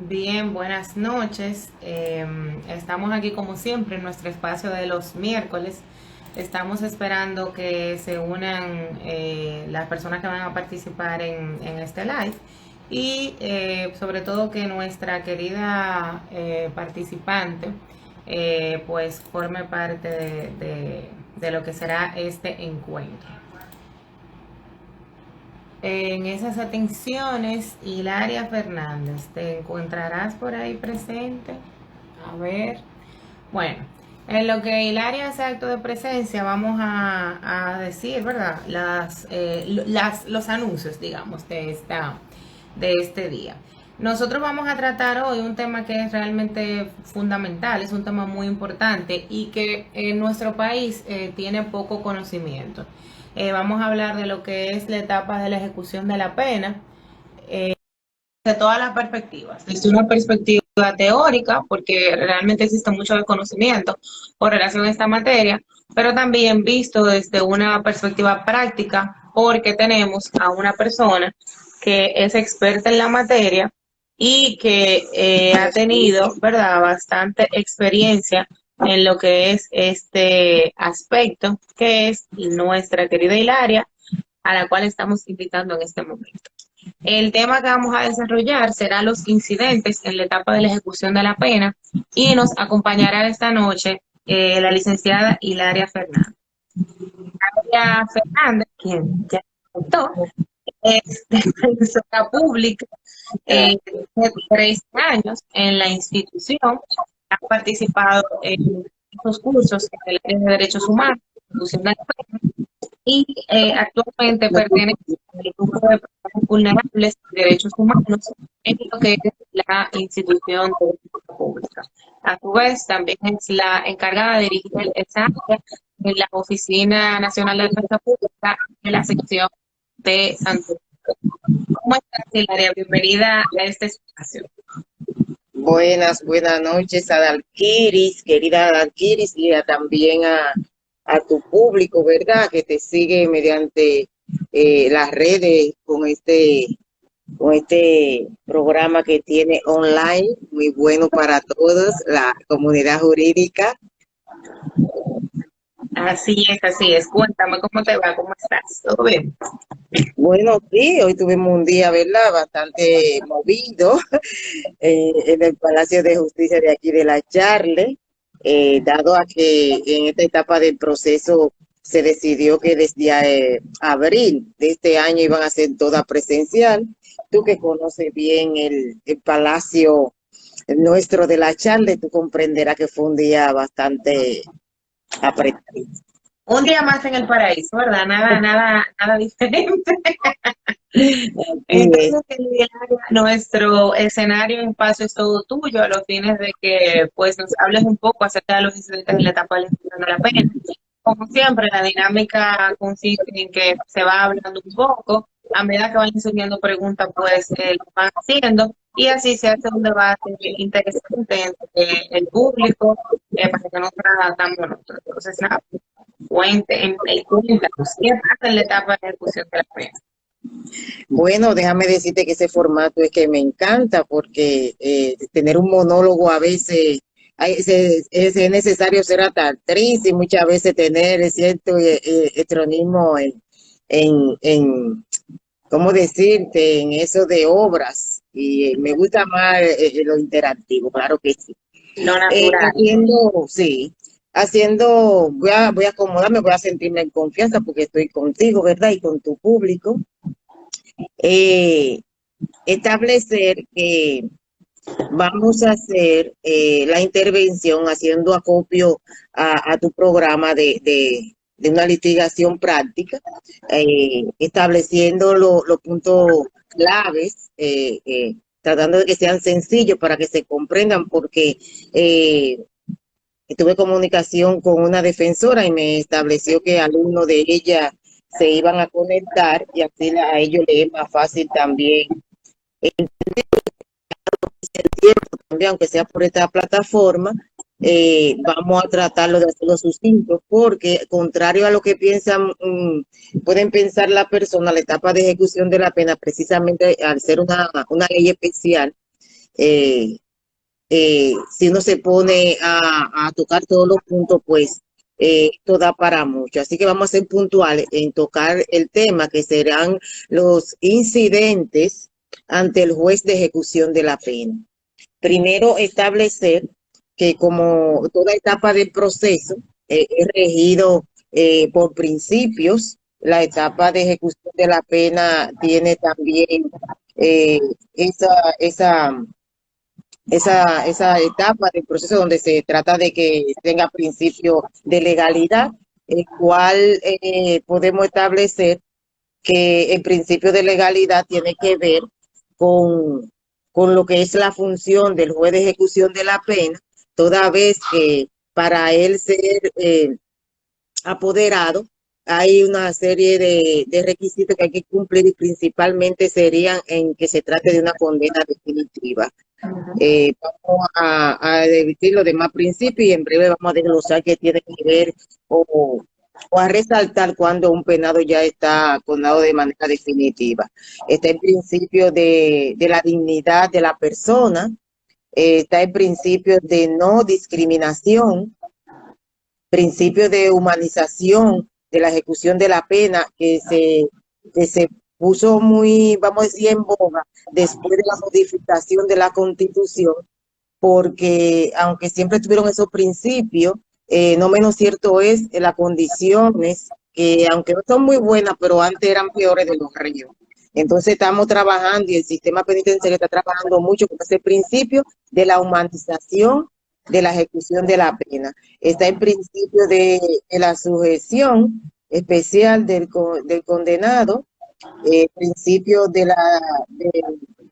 Bien, buenas noches. Estamos aquí como siempre en nuestro espacio de los miércoles. Estamos esperando que se unan las personas que van a participar en este live y sobre todo que nuestra querida participante pues forme parte de lo que será este encuentro. En esas atenciones, Hilaria Fernández, ¿te encontrarás por ahí presente? A ver. Bueno, en lo que Hilaria hace acto de presencia, vamos a decir, ¿verdad? Los anuncios, digamos, de este día. Nosotros vamos a tratar hoy un tema que es realmente fundamental, es un tema muy importante y que en nuestro país tiene poco conocimiento. Vamos a hablar de lo que es la etapa de la ejecución de la pena, de todas las perspectivas, desde una perspectiva teórica, porque realmente existe mucho desconocimiento con relación a esta materia, pero también visto desde una perspectiva práctica, porque tenemos a una persona que es experta en la materia y que ha tenido, ¿verdad?, bastante experiencia en lo que es este aspecto, que es nuestra querida Hilaria, a la cual estamos invitando en este momento. El tema que vamos a desarrollar será los incidentes en la etapa de la ejecución de la pena y nos acompañará esta noche la licenciada Hilaria Fernández. Hilaria Fernández, quien ya contó, es defensora pública, de 13 años en la institución, ha participado en estos cursos en el área de derechos humanos, ejecución de la pena, y actualmente pertenece al grupo de personas vulnerables de derechos humanos en lo que es la institución de defensa pública. A su vez, también es la encargada de dirigir esa área en la Oficina Nacional de Defensa Pública en la sección de Santo Domingo. ¿Cómo estás, Hilaria? Bienvenida a este espacio. Buenas noches a Dalquiris, querida Dalquiris, y también a tu público, ¿verdad? Que te sigue mediante las redes con este programa que tiene online, muy bueno para todos, la comunidad jurídica. Así es. Cuéntame cómo te va, cómo estás. ¿Todo bien? Bueno, sí, hoy tuvimos un día, ¿verdad? Bastante movido en el Palacio de Justicia de aquí de La Charle, dado a que en esta etapa del proceso se decidió que desde abril de este año iban a ser todas presencial. Tú que conoces bien el Palacio nuestro de La Charle, tú comprenderás que fue un día bastante apretado. Un día más en el paraíso, ¿verdad? Nada diferente. Y es, Entonces, nuestro escenario en paso es todo tuyo, a los fines de que pues nos hables un poco acerca de los incidentes en la etapa de la ejecución de la pena. Como siempre, la dinámica consiste en que se va hablando un poco, a medida que van surgiendo preguntas, pues lo van haciendo, y así se hace un debate interesante entre el público, para que no sea tan monótono. Entonces, nada, cuéntanos, ¿qué pasa en la etapa de ejecución de la pena? bueno, déjame decirte que ese formato es que me encanta porque tener un monólogo a veces es necesario ser hasta actriz y muchas veces tener cierto heteronismo en, ¿cómo decirte? En eso de obras. Y me gusta más lo interactivo, claro que sí. Lo natural. Sí, voy a acomodarme, voy a sentirme en confianza porque estoy contigo, ¿verdad? Y con tu público. Eh, Establecer que vamos a hacer la intervención haciendo acopio a tu programa de una litigación práctica, estableciendo los puntos claves, tratando de que sean sencillos para que se comprendan, porque tuve comunicación con una defensora y me estableció que alumnos de ella se iban a conectar y así a ellos les es más fácil también también, aunque sea por esta plataforma, vamos a tratarlo de hacerlo sucinto, porque contrario a lo que piensan, pueden pensar la persona, la etapa de ejecución de la pena, precisamente al ser una ley especial, si uno se pone a tocar todos los puntos, pues esto da para mucho. Así que vamos a ser puntuales en tocar el tema que serán los incidentes ante el juez de ejecución de la pena. Primero, establecer que como toda etapa del proceso es regido por principios, la etapa de ejecución de la pena tiene también eh, esa, esa esa etapa del proceso donde se trata de que tenga principio de legalidad, el cual podemos establecer que el principio de legalidad tiene que ver con, con lo que es la función del juez de ejecución de la pena, toda vez que para él ser apoderado, hay una serie de requisitos que hay que cumplir y principalmente serían en que se trate de una condena definitiva. Vamos a debatir los demás principios y en breve vamos a desglosar qué tiene que ver o a resaltar cuando un penado ya está condenado de manera definitiva. Está el principio de la dignidad de la persona, está el principio de no discriminación, principio de humanización de la ejecución de la pena que se puso muy, vamos a decir, en boga después de la modificación de la Constitución, porque aunque siempre tuvieron esos principios, no menos cierto es las condiciones que, aunque no son muy buenas, pero antes eran peores de los ríos. Entonces estamos trabajando y el sistema penitenciario está trabajando mucho con ese principio de la humanización de la ejecución de la pena. Está el principio de la sujeción especial del condenado, principio del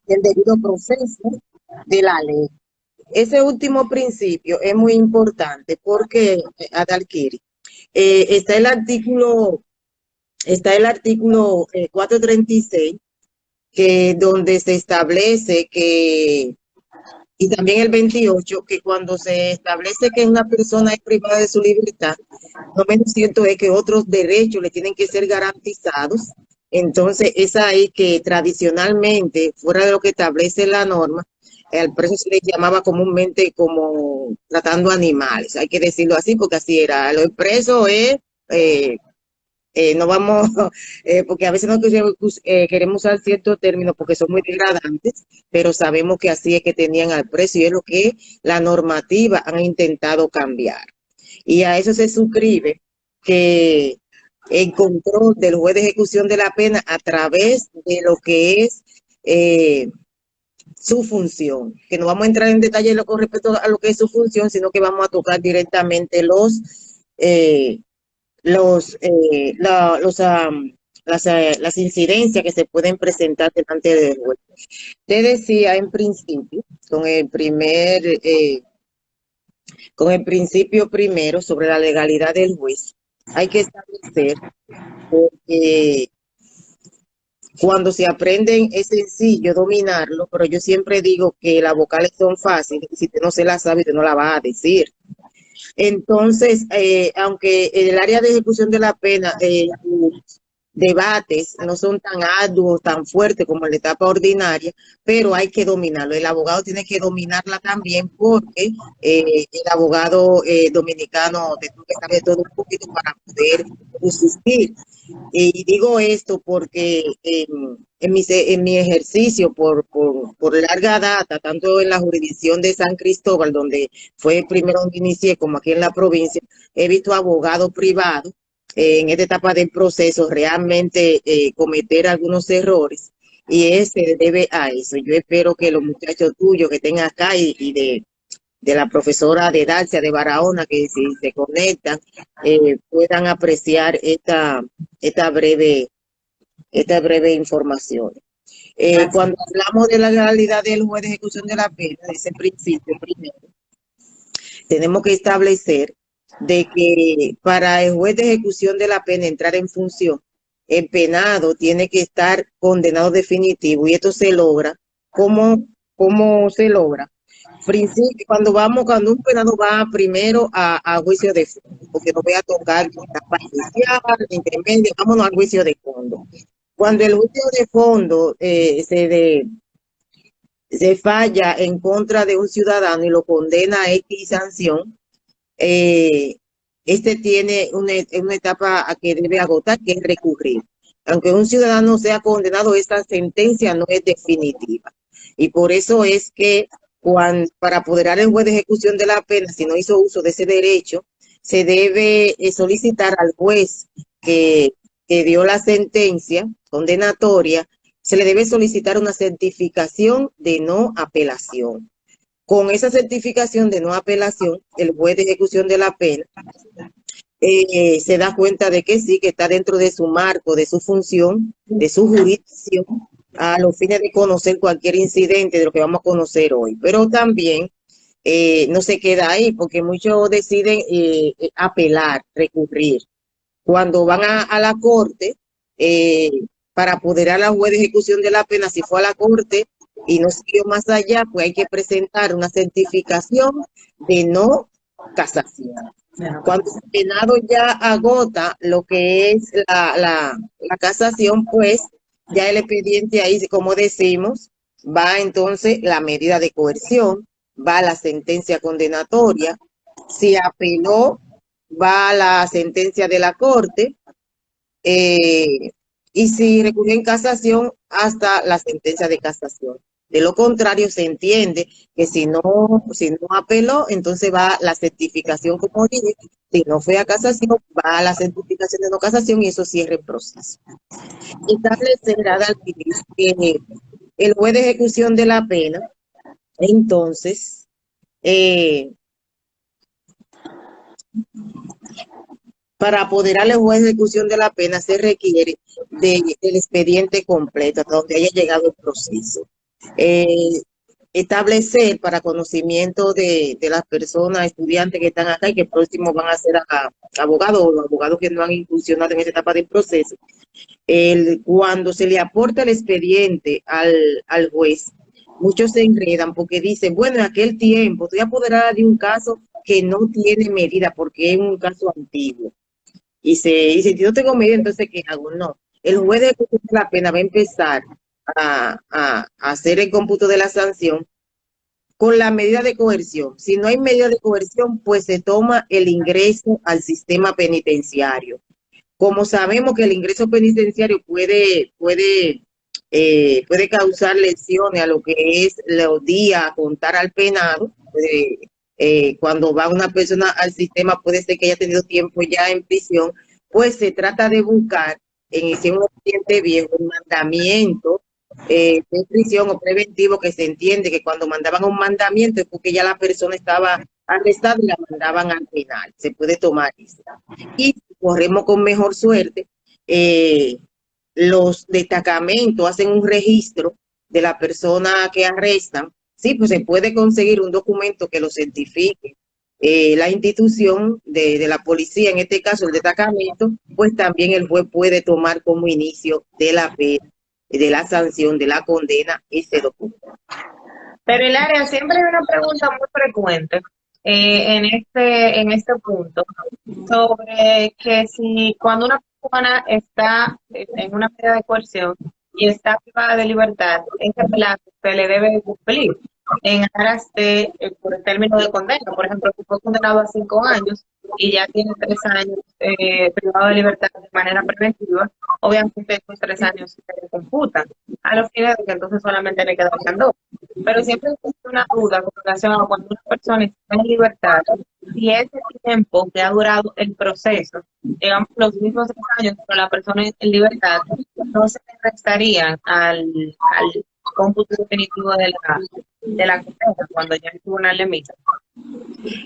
debido proceso de la ley. Ese último principio es muy importante porque, Adalkiri, está el artículo 436, que donde se establece que, y también el 28, que cuando se establece que una persona es privada de su libertad, no menos cierto es que otros derechos le tienen que ser garantizados. Entonces, es ahí que tradicionalmente, fuera de lo que establece la norma, al preso se le llamaba comúnmente como tratando animales, hay que decirlo así porque así era. Lo preso es, no vamos, porque a veces no queremos usar ciertos términos porque son muy degradantes, pero sabemos que así es que tenían al preso y es lo que la normativa han intentado cambiar. Y a eso se suscribe que el control del juez de ejecución de la pena a través de lo que es su función, que no vamos a entrar en detalle con respecto a lo que es su función, sino que vamos a tocar directamente las incidencias que se pueden presentar delante del juez. Te decía en principio, con el principio primero sobre la legalidad del juez, hay que establecer que cuando se aprenden es sencillo dominarlo, pero yo siempre digo que las vocales son fáciles, y si usted no se las sabe, usted no la va a decir. Entonces, aunque en el área de ejecución de la pena, los debates no son tan arduos, tan fuertes como en la etapa ordinaria, pero hay que dominarlo. El abogado tiene que dominarla también porque el abogado dominicano tiene que saber todo un poquito para poder resistir. Y digo esto porque en mi ejercicio por larga data, tanto en la jurisdicción de San Cristóbal, donde fue primero donde inicié, como aquí en la provincia, he visto abogados privados en esta etapa del proceso realmente cometer algunos errores y se debe a eso. Yo espero que los muchachos tuyos que estén acá y de la profesora de Dacia de Barahona, que si se conectan, puedan apreciar esta breve información. Cuando hablamos de la legalidad del juez de ejecución de la pena, de ese principio primero, tenemos que establecer de que para el juez de ejecución de la pena entrar en función, el penado tiene que estar condenado definitivo y esto se logra. ¿Cómo se logra? Principio, cuando un penado va primero a juicio de fondo, porque no voy a tocar la etapa inicial, intermedia, vámonos al juicio de fondo. Cuando el juicio de fondo se falla en contra de un ciudadano y lo condena a X sanción, eh, este tiene una etapa a que debe agotar, que es recurrir. Aunque un ciudadano sea condenado, esta sentencia no es definitiva. Y por eso es que para apoderar el juez de ejecución de la pena, si no hizo uso de ese derecho, se debe solicitar al juez que, que dio la sentencia condenatoria, se le debe solicitar una certificación de no apelación. Con esa certificación de no apelación, el juez de ejecución de la pena se da cuenta de que sí, que está dentro de su marco, de su función, de su jurisdicción, a los fines de conocer cualquier incidente de lo que vamos a conocer hoy. Pero también no se queda ahí, porque muchos deciden apelar, recurrir. Cuando van a la corte, eh, para apoderar a la juez de ejecución de la pena, si fue a la corte y no siguió más allá, pues hay que presentar una certificación de no casación. Cuando el Senado ya agota lo que es la casación, pues ya el expediente ahí, como decimos, va entonces la medida de coerción, va la sentencia condenatoria. Si apeló, va la sentencia de la corte, eh, y si recurrió en casación, hasta la sentencia de casación. De lo contrario, se entiende que si no apeló, entonces va la certificación, como dije. Si no fue a casación, va a la certificación de no casación y eso cierra el proceso. Establecer, Adalgisa, que el juez de ejecución de la pena, entonces, para apoderar al juez de ejecución de la pena se requiere del expediente completo, hasta donde haya llegado el proceso. Establecer para conocimiento de las personas, estudiantes que están acá y que próximos van a ser abogados o los abogados que no han incursionado en esta etapa del proceso, cuando se le aporta el expediente al juez, muchos se enredan porque dicen, bueno, en aquel tiempo estoy apoderada de un caso que no tiene medida porque es un caso antiguo. Y si no tengo medida, entonces ¿qué hago? No. El juez de ejecución de la pena va a empezar a hacer el cómputo de la sanción con la medida de coerción. Si no hay medida de coerción, pues se toma el ingreso al sistema penitenciario. Como sabemos que el ingreso penitenciario puede causar lesiones a lo que es los días a contar al penado. Cuando va una persona al sistema, puede ser que haya tenido tiempo ya en prisión, pues se trata de buscar en ese expediente viejo un mandamiento de prisión o preventivo, que se entiende que cuando mandaban un mandamiento es porque ya la persona estaba arrestada y la mandaban al penal. Se puede tomar eso. Y corremos con mejor suerte, los destacamentos hacen un registro de la persona que arrestan. Sí, pues se puede conseguir un documento que lo certifique la institución de la policía, en este caso el destacamento, pues también el juez puede tomar como inicio de la pena, de la sanción, de la condena, ese documento. Pero Hilaria, siempre hay una pregunta muy frecuente en este punto sobre que si cuando una persona está en una medida de coerción y está privada de libertad, ese plazo se le debe cumplir en aras de, por el término de condena. Por ejemplo, si fue condenado a 5 años y ya tiene 3 años privado de libertad de manera preventiva, obviamente esos 3 años se le computan a los fines de que entonces solamente le quedarían 2. Pero siempre existe una duda con relación a cuando una persona está en libertad, si ese tiempo que ha durado el proceso, digamos los mismos 3 años, pero la persona en libertad, no se le restarían al cómputo definitivo de la condena cuando ya el tribunal le emita.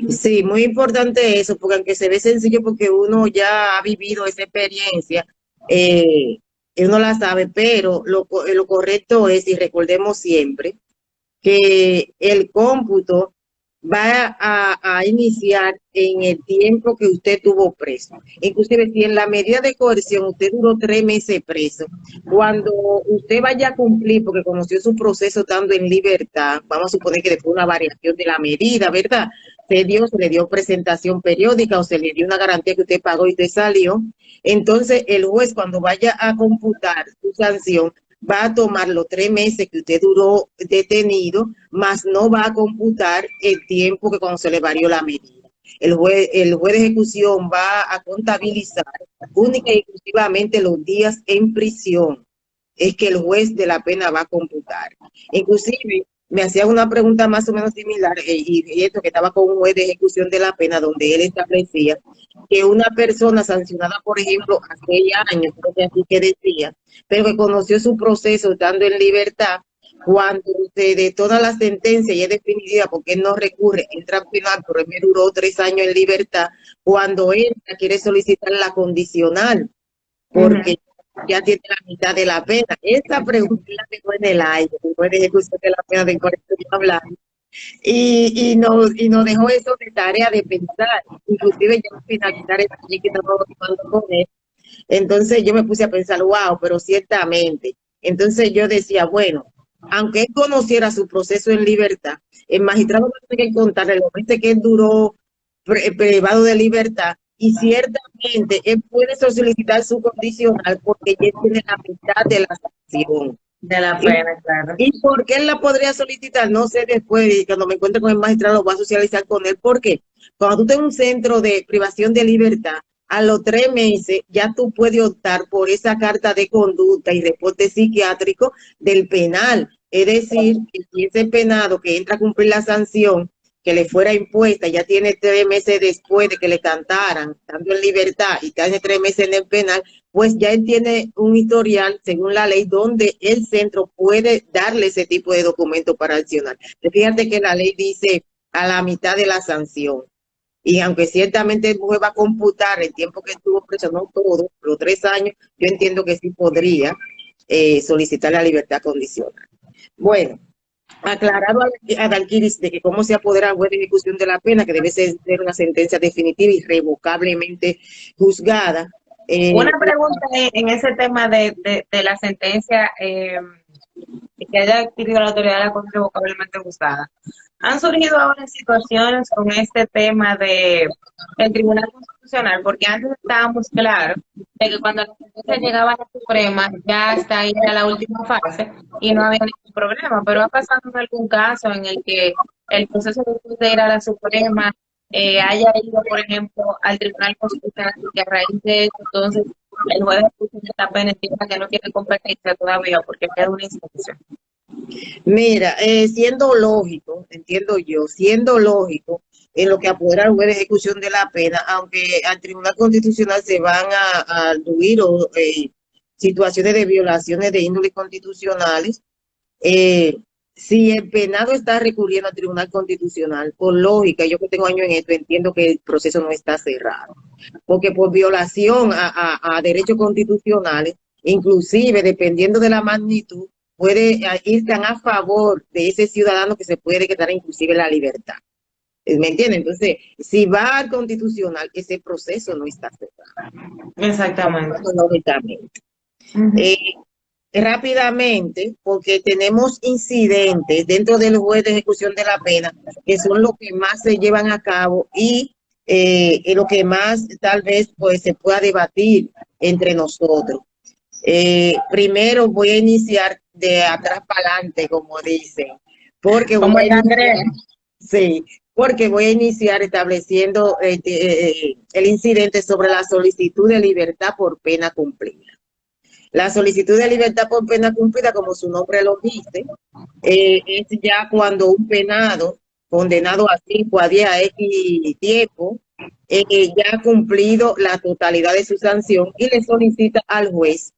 Sí, muy importante eso, porque aunque se ve sencillo porque uno ya ha vivido esa experiencia, eh, uno la sabe, pero lo correcto es, y recordemos siempre, que el cómputo va a iniciar en el tiempo que usted tuvo preso. Inclusive si en la medida de coerción usted duró 3 meses preso, cuando usted vaya a cumplir, porque conoció su proceso estando en libertad, vamos a suponer que después de una variación de la medida, ¿verdad? Se le dio presentación periódica o se le dio una garantía que usted pagó y usted salió. Entonces el juez, cuando vaya a computar su sanción, va a tomar los 3 meses que usted duró detenido, más no va a computar el tiempo que cuando se le varió la medida. El juez de ejecución va a contabilizar única y exclusivamente los días en prisión. Es que el juez de la pena va a computar. Inclusive, me hacía una pregunta más o menos similar, y esto que estaba con un juez de ejecución de la pena, donde él establecía que una persona sancionada, por ejemplo, a 6 años, creo que así que decía, pero que conoció su proceso estando en libertad, cuando se detona la sentencia y es definitiva porque él no recurre, entra al penal, pero él me duró 3 años en libertad, cuando entra quiere solicitar la condicional, porque ya tiene la mitad de la pena. Esa pregunta la dejó en el aire, después de ejecución de la pena, de cuál estoy hablando. Y nos dejó eso de tarea de pensar, inclusive ya al finalizar esta ley que estamos tomando con él. Entonces yo me puse a pensar, wow, pero ciertamente. Entonces yo decía, bueno, aunque él conociera su proceso en libertad, el magistrado no tiene que contarle los meses que él duró privado de libertad, y ciertamente él puede solicitar su condicional porque ya tiene la mitad de la sanción. De la ¿Y, pena, claro. y por qué él la podría solicitar? No sé, después, y cuando me encuentre con el magistrado, voy a socializar con él. ¿Por qué? Cuando tú tienes un centro de privación de libertad, a los 3 meses ya tú puedes optar por esa carta de conducta y reporte psiquiátrico del penal. Es decir, que si ese penado que entra a cumplir la sanción que le fuera impuesta, ya tiene 3 meses después de que le cantaran, estando en libertad, y tiene 3 meses en el penal, pues ya él tiene un historial, según la ley, donde el centro puede darle ese tipo de documento para accionar. Fíjate que la ley dice a la mitad de la sanción. Y aunque ciertamente el juez va a computar el tiempo que estuvo preso, no todo, pero 3 años, yo entiendo que sí podría solicitar la libertad condicional. Bueno, aclarado a Dalquiris de que cómo se apodera el juez de ejecución de la pena, que debe ser una sentencia definitiva y irrevocablemente juzgada. Una pregunta en ese tema de la sentencia que haya adquirido la autoridad de la Corte irrevocablemente juzgada. Han surgido ahora situaciones con este tema de el Tribunal Constitucional, porque antes estábamos claros de que cuando la sentencia llegaba a la Suprema, ya hasta ahí era la última fase y no había ningún problema, pero ha pasado en algún caso en el que el proceso de ir a la Suprema haya ido, por ejemplo, al Tribunal Constitucional, y que a raíz de eso, entonces, el juez de justicia está pendiente que no tiene competencia todavía porque queda una instrucción. Mira, siendo lógico, entiendo yo, siendo lógico en lo que apodera el juez de ejecución de la pena, aunque al Tribunal Constitucional se van a adulir situaciones de violaciones de índole constitucionales, eh, si el penado está recurriendo al Tribunal Constitucional, por lógica, yo que tengo años en esto, entiendo que el proceso no está cerrado, porque por violación a derechos constitucionales, inclusive dependiendo de la magnitud, puede ir tan a favor de ese ciudadano que se puede quitar inclusive la libertad. ¿Me entienden? Entonces, si va al constitucional, ese proceso no está cerrado. Exactamente. Lógicamente. Eh, rápidamente, porque tenemos incidentes dentro del juez de ejecución de la pena, que son los que más se llevan a cabo y lo que más tal vez pues se pueda debatir entre nosotros. Primero voy a iniciar de atrás para adelante, como dicen, porque Como voy a el iniciar, cangrejo. sí, porque voy a iniciar estableciendo el incidente sobre la solicitud de libertad por pena cumplida. La solicitud de libertad por pena cumplida, como su nombre lo dice, es ya cuando un penado condenado a 5 a 10 a X tiempo, ya ha cumplido la totalidad de su sanción y le solicita al juez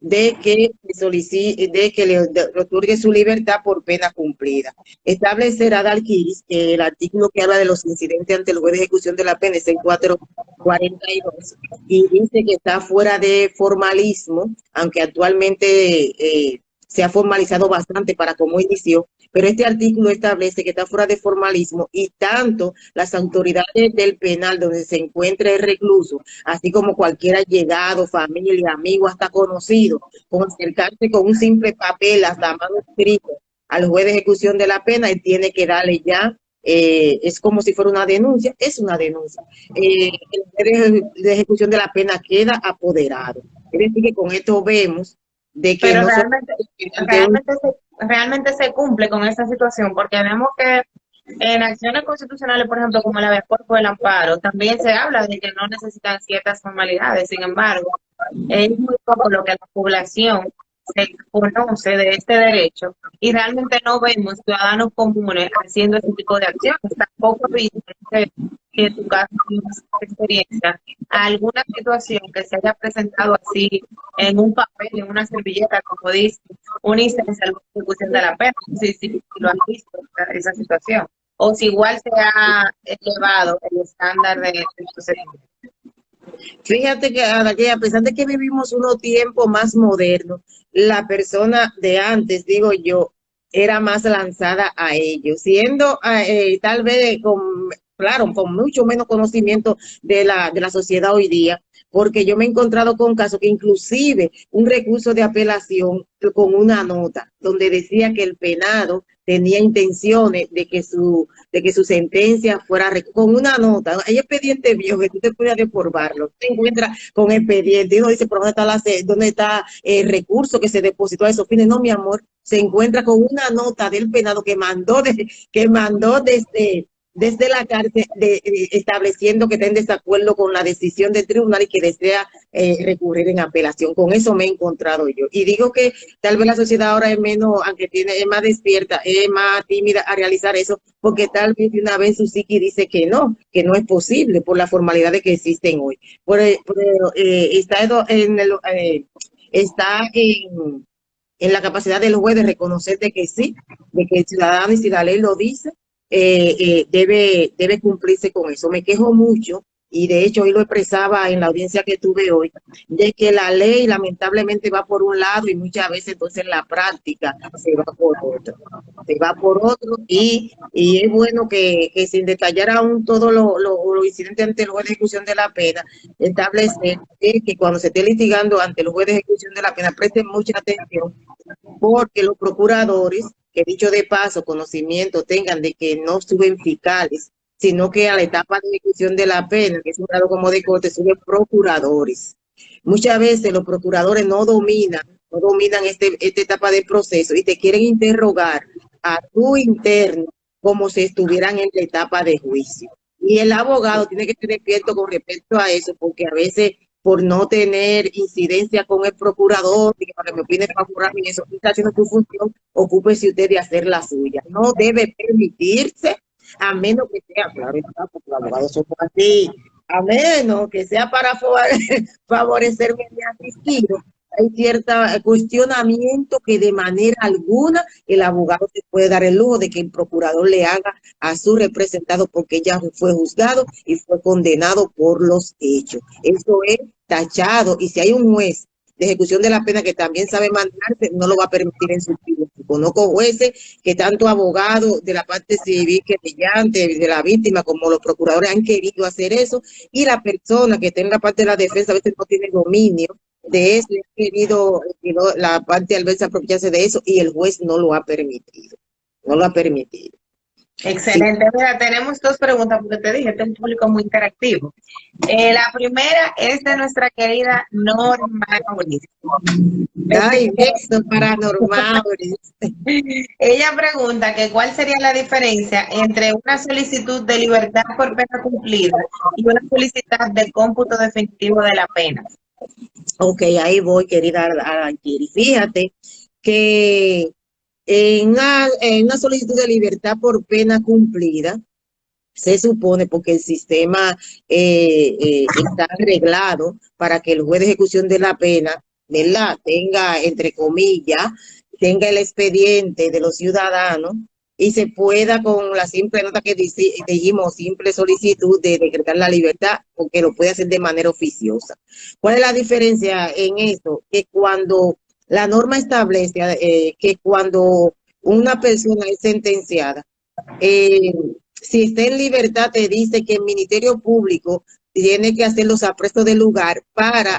de que le otorgue su libertad por pena cumplida. Establecerá Dalquiris que el artículo que habla de los incidentes ante el juez de ejecución de la pena es el 442 y dice que está fuera de formalismo, aunque actualmente se ha formalizado bastante para cómo inició, pero este artículo establece que está fuera de formalismo y tanto las autoridades del penal donde se encuentra el recluso, así como cualquier allegado, familia, amigo, hasta conocido, con acercarse con un simple papel, hasta mano escrita, al juez de ejecución de la pena, él tiene que darle ya, es como si fuera una denuncia, es una denuncia. El juez de ejecución de la pena queda apoderado. Es decir, que con esto vemos de que Pero no son de un... realmente se cumple con esta situación, porque vemos que en acciones constitucionales, por ejemplo, como la de Cuerpo del Amparo, también se habla de que no necesitan ciertas formalidades. Sin embargo, es muy poco lo que la población se conoce de este derecho y realmente no vemos ciudadanos comunes haciendo ese tipo de acciones. Tampoco viste que en tu caso tienes experiencia, alguna situación que se haya presentado así en un papel, en una servilleta, como dice, una instancia de ejecución de la pena. Sí, lo has visto, esa situación. O si igual se ha elevado el estándar de procedimiento. Fíjate que, Ada, que a pesar de que vivimos unos tiempos más modernos, la persona de antes, digo yo, era más lanzada a ello, siendo tal vez con, claro, con mucho menos conocimiento de la sociedad hoy día, porque yo me he encontrado con casos que inclusive un recurso de apelación con una nota donde decía que el penado tenía intenciones de que su sentencia fuera con una nota. Hay expediente viejo que tú te puedes reformarlo. Te encuentras con expediente y uno dice, ¿pero dónde está el recurso que se depositó a esos fines? No, mi amor, se encuentra con una nota del penado que mandó desde la cárcel estableciendo que está en desacuerdo con la decisión del tribunal y que desea recurrir en apelación. Con eso me he encontrado yo. Y digo que tal vez la sociedad ahora es menos, aunque es más despierta, es más tímida a realizar eso, porque tal vez de una vez su psiqui dice que no es posible por las formalidades que existen hoy. Está en la capacidad del juez de reconocer de que sí, de que el ciudadano, y si la ley lo dice, debe cumplirse con eso. Me quejo mucho, y de hecho hoy lo expresaba en la audiencia que tuve hoy, de que la ley lamentablemente va por un lado y muchas veces entonces en la práctica se va por otro, y es bueno que sin detallar aún todos los incidentes ante el juez de ejecución de la pena, establecer que cuando se esté litigando ante el juez de ejecución de la pena presten mucha atención, porque los procuradores, que dicho de paso, conocimiento tengan de que no suben fiscales, sino que a la etapa de ejecución de la pena, que es un grado como de corte, suben procuradores. Muchas veces los procuradores no dominan esta etapa del proceso y te quieren interrogar a tu interno como si estuvieran en la etapa de juicio. Y el abogado tiene que estar despierto con respecto a eso, porque a veces por no tener incidencia con el procurador, y que para que me opine favorable en eso, está haciendo su función, ocúpese usted de hacer la suya. No debe permitirse, a menos que sea, claro, porque los abogados son así, a menos que sea para favorecerme mi asistido. Hay cierto cuestionamiento que de manera alguna el abogado se puede dar el lujo de que el procurador le haga a su representado, porque ya fue juzgado y fue condenado por los hechos. Eso es tachado, y si hay un juez de ejecución de la pena que también sabe manejarse, no lo va a permitir en su tiempo. Conozco jueces que tanto abogados de la parte civil, que de la víctima, como los procuradores han querido hacer eso, y la persona que está en la parte de la defensa a veces no tiene dominio de eso, y ha querido la parte adversa apropiarse de eso, y el juez no lo ha permitido. No lo ha permitido. Sí. Excelente. Mira, tenemos dos preguntas porque te dije, este es un público muy interactivo. La primera es de nuestra querida Norma Mauricio. Ay, eso paranormal. Ella pregunta que cuál sería la diferencia entre una solicitud de libertad por pena cumplida y una solicitud de cómputo definitivo de la pena. Ok, ahí voy, querida Aranquiri. Fíjate que en una solicitud de libertad por pena cumplida, se supone, porque el sistema está arreglado para que el juez de ejecución de la pena, ¿verdad?, tenga, entre comillas, tenga el expediente de los ciudadanos y se pueda, con la simple nota que dijimos, simple solicitud de decretar la libertad, porque lo puede hacer de manera oficiosa. ¿Cuál es la diferencia en esto? Que cuando la norma establece que cuando una persona es sentenciada, eh, si está en libertad, te dice que el Ministerio Público tiene que hacer los aprestos del lugar para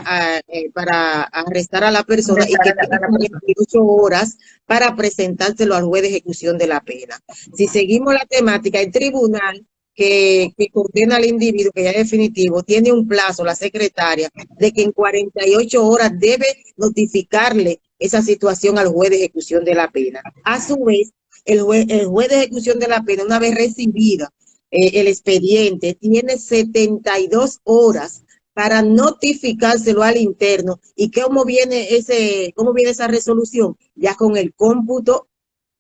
arrestar a la persona, y que tiene 48 horas para presentárselo al juez de ejecución de la pena. Si seguimos la temática, el tribunal que condena al individuo, que ya es definitivo, tiene un plazo, la secretaria, de que en 48 horas debe notificarle esa situación al juez de ejecución de la pena. A su vez, el juez de ejecución de la pena, una vez recibida el expediente, tiene 72 horas para notificárselo al interno. ¿Y cómo viene esa resolución? Ya con el cómputo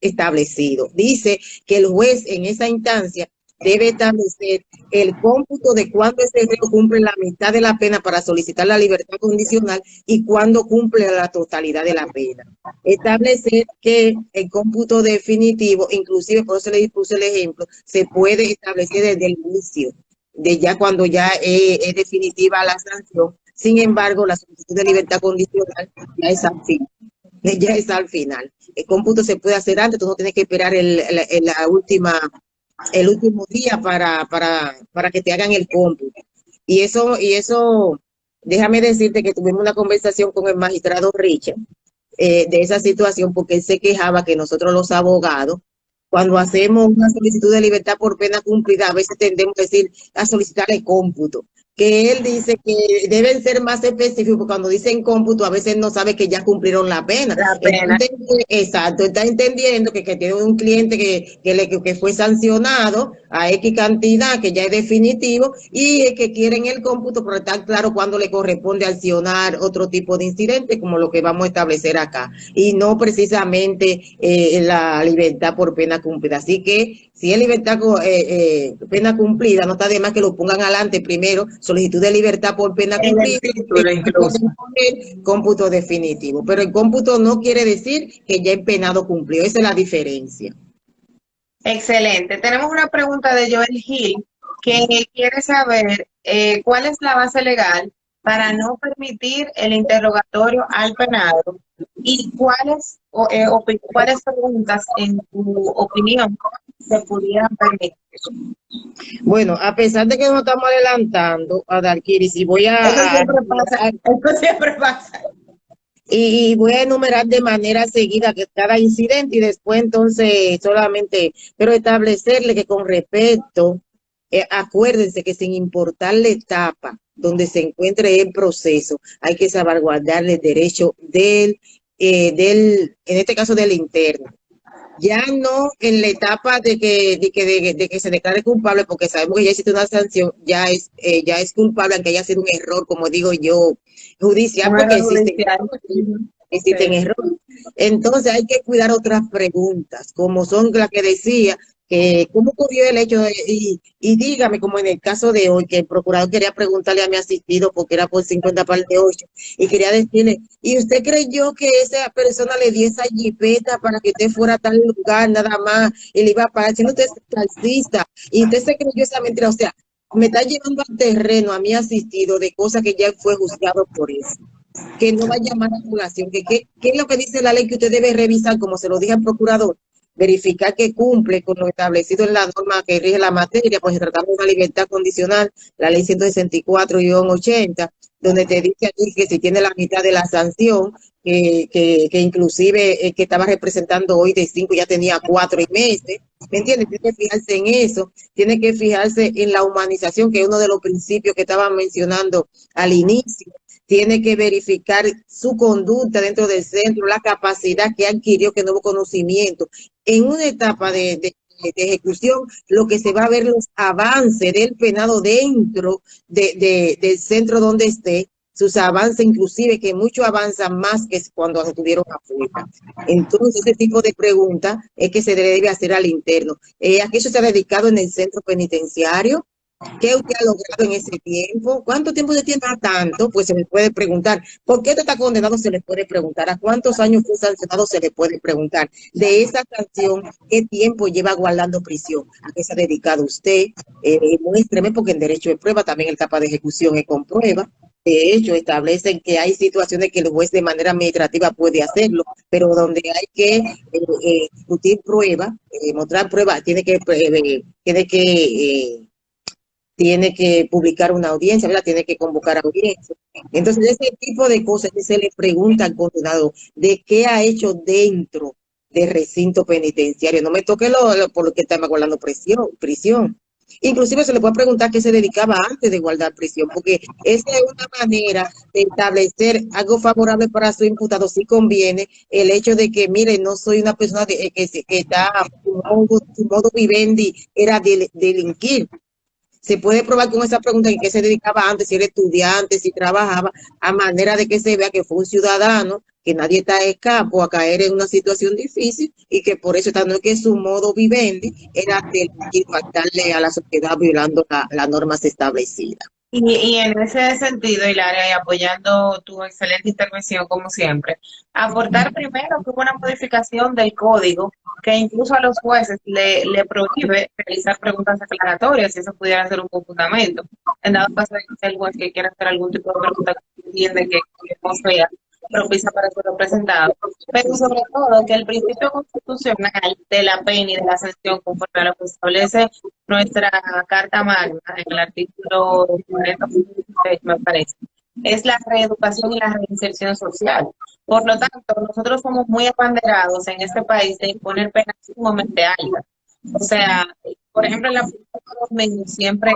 establecido. Dice que el juez en esa instancia debe establecer el cómputo de cuándo ese reo cumple la mitad de la pena para solicitar la libertad condicional y cuándo cumple la totalidad de la pena. Establecer que el cómputo definitivo, inclusive por eso le puse el ejemplo, se puede establecer desde el inicio, de ya cuando ya es definitiva la sanción. Sin embargo, la solicitud de libertad condicional ya es al fin. Ya es al final. El cómputo se puede hacer antes, tú no tienes que esperar el último día para que te hagan el cómputo. Y eso, déjame decirte que tuvimos una conversación con el magistrado Richard de esa situación, porque él se quejaba que nosotros los abogados, cuando hacemos una solicitud de libertad por pena cumplida, a veces tendemos a decir a solicitar el cómputo, que él dice que deben ser más específicos. Cuando dicen cómputo, a veces no sabe que ya cumplieron la pena. La pena. Exacto, está entendiendo que tiene un cliente que fue sancionado a X cantidad, que ya es definitivo, y que quieren el cómputo, pero está claro cuando le corresponde accionar otro tipo de incidente, como lo que vamos a establecer acá, y no precisamente la libertad por pena cumplida. Así que si es libertad pena cumplida, no está de más que lo pongan adelante primero, solicitud de libertad por pena En el cumplida, título incluso. cómputo definitivo. Pero el cómputo no quiere decir que ya el penado cumplió, esa es la diferencia. Excelente. Tenemos una pregunta de Joel Gil que quiere saber cuál es la base legal para no permitir el interrogatorio al penado y cuáles preguntas, en tu opinión, se pudieran permitir. Bueno, a pesar de que nos estamos adelantando a Darkiris, y voy Eso siempre pasa. Eso siempre pasa. y voy a enumerar de manera seguida que cada incidente y después entonces solamente, pero establecerle que con respecto, acuérdense que sin importar la etapa donde se encuentre el proceso, hay que salvaguardarle el derecho en este caso del interno. Ya no en la etapa de que se declare culpable, porque sabemos que ya existe una sanción, ya es culpable, aunque haya sido un error, como digo yo, judicial, porque existen Sí. errores. Entonces hay que cuidar otras preguntas, como son las que decía, que cómo ocurrió el hecho, y dígame, como en el caso de hoy, que el procurador quería preguntarle a mi asistido, porque era por 50 parte 8, y quería decirle, ¿y usted creyó que esa persona le dio esa jipeta para que usted fuera a tal lugar nada más, y le iba a pagar, si no usted es taxista, y usted se creyó esa mentira? O sea, me está llevando al terreno a mi asistido de cosas que ya fue juzgado por eso, que no va a llamar a colación, ¿qué es lo que dice la ley que usted debe revisar? Como se lo dije al procurador, verificar que cumple con lo establecido en la norma que rige la materia, pues se trataba de una libertad condicional, la ley 164-80, donde te dice aquí que si tiene la mitad de la sanción, que inclusive que estaba representando hoy de 5 ya tenía 4 meses, ¿me entiendes? Tiene que fijarse en eso, tiene que fijarse en la humanización, que es uno de los principios que estaba mencionando al inicio. Tiene que verificar su conducta dentro del centro, la capacidad que adquirió, que nuevo conocimiento. En una etapa de ejecución, lo que se va a ver los avances del penado dentro del centro donde esté, sus avances, inclusive que mucho avanzan más que cuando estuvieron afuera. Entonces, ese tipo de preguntas es que se debe hacer al interno. Aquello se ha dedicado en el centro penitenciario. ¿Qué usted ha logrado en ese tiempo? ¿Cuánto tiempo usted tiene? Tanto, pues se le puede preguntar. ¿Por qué usted está condenado? Se le puede preguntar. ¿A cuántos años fue sancionado? Se le puede preguntar. De esa sanción, ¿qué tiempo lleva guardando prisión? ¿A qué se ha dedicado usted? Muéstreme, porque en derecho de prueba también el etapa de ejecución es con prueba. De hecho, establecen que hay situaciones que el juez de manera administrativa puede hacerlo, pero donde hay que discutir prueba, mostrar prueba, tiene que publicar una audiencia, ¿verdad? Tiene que convocar audiencia. Entonces, ese tipo de cosas que se le pregunta al condenado de qué ha hecho dentro del recinto penitenciario. No me toque por lo que está guardando prisión. Inclusive se le puede preguntar qué se dedicaba antes de guardar prisión, porque esa es una manera de establecer algo favorable para su imputado, si conviene el hecho de que, mire, no soy una persona que está, su modo vivendi era delinquir. Se puede probar con esa pregunta en qué se dedicaba antes, si era estudiante, si trabajaba, a manera de que se vea que fue un ciudadano, que nadie está a escapo a caer en una situación difícil y que por eso no es que su modo vivendi era delinquir, faltarle a la sociedad violando las normas establecidas. Y en ese sentido, Hilaria, y apoyando tu excelente intervención, como siempre, aportar primero que hubo una modificación del código que incluso a los jueces le prohíbe realizar preguntas aclaratorias, si eso pudiera ser un fundamento. En dado caso de que sea el juez que quiera hacer algún tipo de pregunta que entiende que no sea propicia para su representado, pero sobre todo que el principio constitucional de la pena y de la sanción, conforme a lo que establece nuestra Carta Magna, en el artículo 40.6, me parece, es la reeducación y la reinserción social. Por lo tanto, nosotros somos muy abanderados en este país de imponer penas sumamente altas. O sea, por ejemplo, en la política de los niños siempre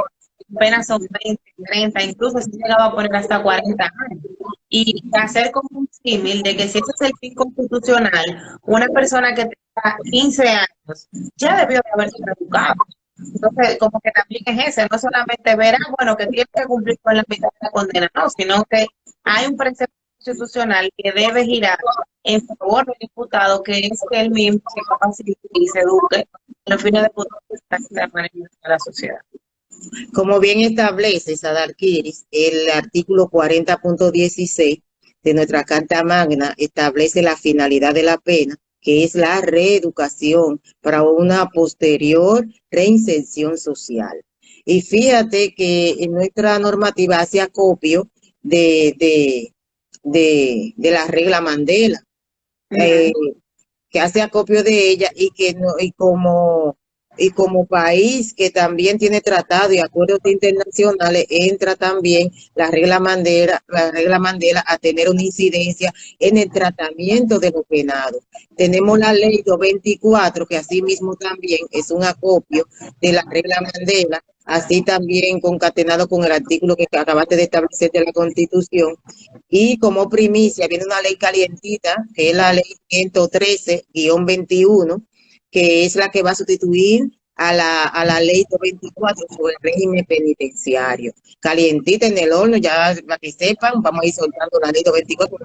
penas son 20, 30, incluso se llegaba a poner hasta 40 años. Y hacer como un símil de que si ese es el fin constitucional, una persona que tenga 15 años ya debió de haberse educado. Entonces, como que también es ese, no solamente ver, bueno, que tiene que cumplir con la mitad de la condena, no, sino que hay un precepto constitucional que debe girar en favor del diputado, que es que él mismo se capacite y se eduque a los fines de poder de manera a la sociedad. Como bien establece Sadarquiris, el artículo 40.16 de nuestra Carta Magna establece la finalidad de la pena, que es la reeducación para una posterior reinserción social. Y fíjate que en nuestra normativa hace acopio de la regla Mandela, que hace acopio de ella y que no, y como país que también tiene tratado y acuerdos internacionales, entra también la regla Mandela a tener una incidencia en el tratamiento de los penados. Tenemos la ley 224, que asimismo también es un acopio de la regla Mandela, así también concatenado con el artículo que acabaste de establecer de la Constitución. Y como primicia viene una ley calientita, que es la ley 113-21, que es la que va a sustituir a la ley 24 sobre el régimen penitenciario. Calientita en el horno, ya para que sepan, vamos a ir soltando la ley 24.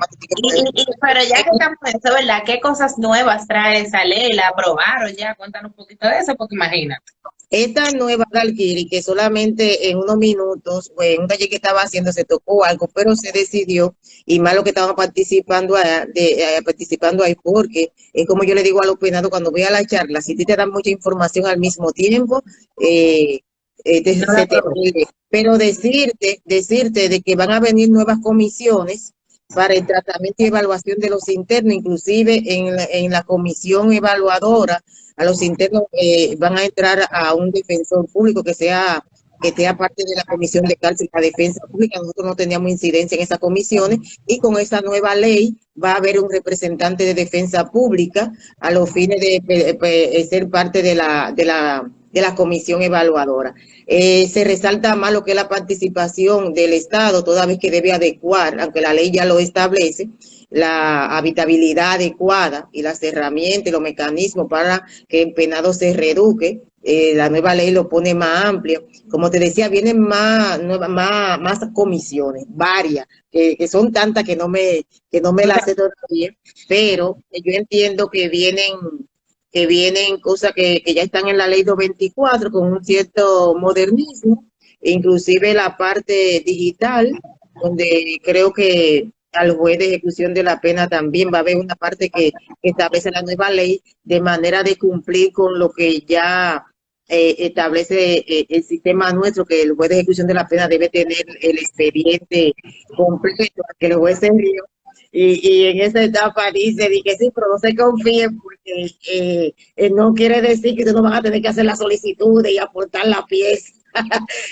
Pero ya que estamos en eso, ¿verdad? ¿Qué cosas nuevas trae esa ley? ¿La aprobaron ya? Cuéntanos un poquito de eso, porque imagínate. Esta nueva Dalkiri, que solamente en unos minutos, o en un taller que estaba haciendo, se tocó algo, pero se decidió, y más lo que estaban participando, participando ahí, porque es como yo le digo a los penados cuando voy a la charla, si te dan mucha información al mismo tiempo, se te olvide. Pero decirte de que van a venir nuevas comisiones para el tratamiento y evaluación de los internos, inclusive en la comisión evaluadora, a los internos van a entrar a un defensor público que sea parte de la comisión de cárcel y la defensa pública. Nosotros no teníamos incidencia en esas comisiones y con esa nueva ley va a haber un representante de defensa pública a los fines de ser parte de la comisión evaluadora. Se resalta más lo que es la participación del Estado, toda vez que debe adecuar, aunque la ley ya lo establece, la habitabilidad adecuada y las herramientas y los mecanismos para que el penado se reeduque. La nueva ley lo pone más amplio. Como te decía, vienen más comisiones, varias, que son tantas que no me las sé todavía, pero yo entiendo que vienen cosas que ya están en la ley 224 con un cierto modernismo, inclusive la parte digital, donde creo que al juez de ejecución de la pena también va a haber una parte que establece la nueva ley de manera de cumplir con lo que ya establece el sistema nuestro, que el juez de ejecución de la pena debe tener el expediente completo, que el juez se ríe. Y en esa etapa dice que sí, pero no se confíen porque no quiere decir que ustedes no van a tener que hacer la solicitud y aportar la pieza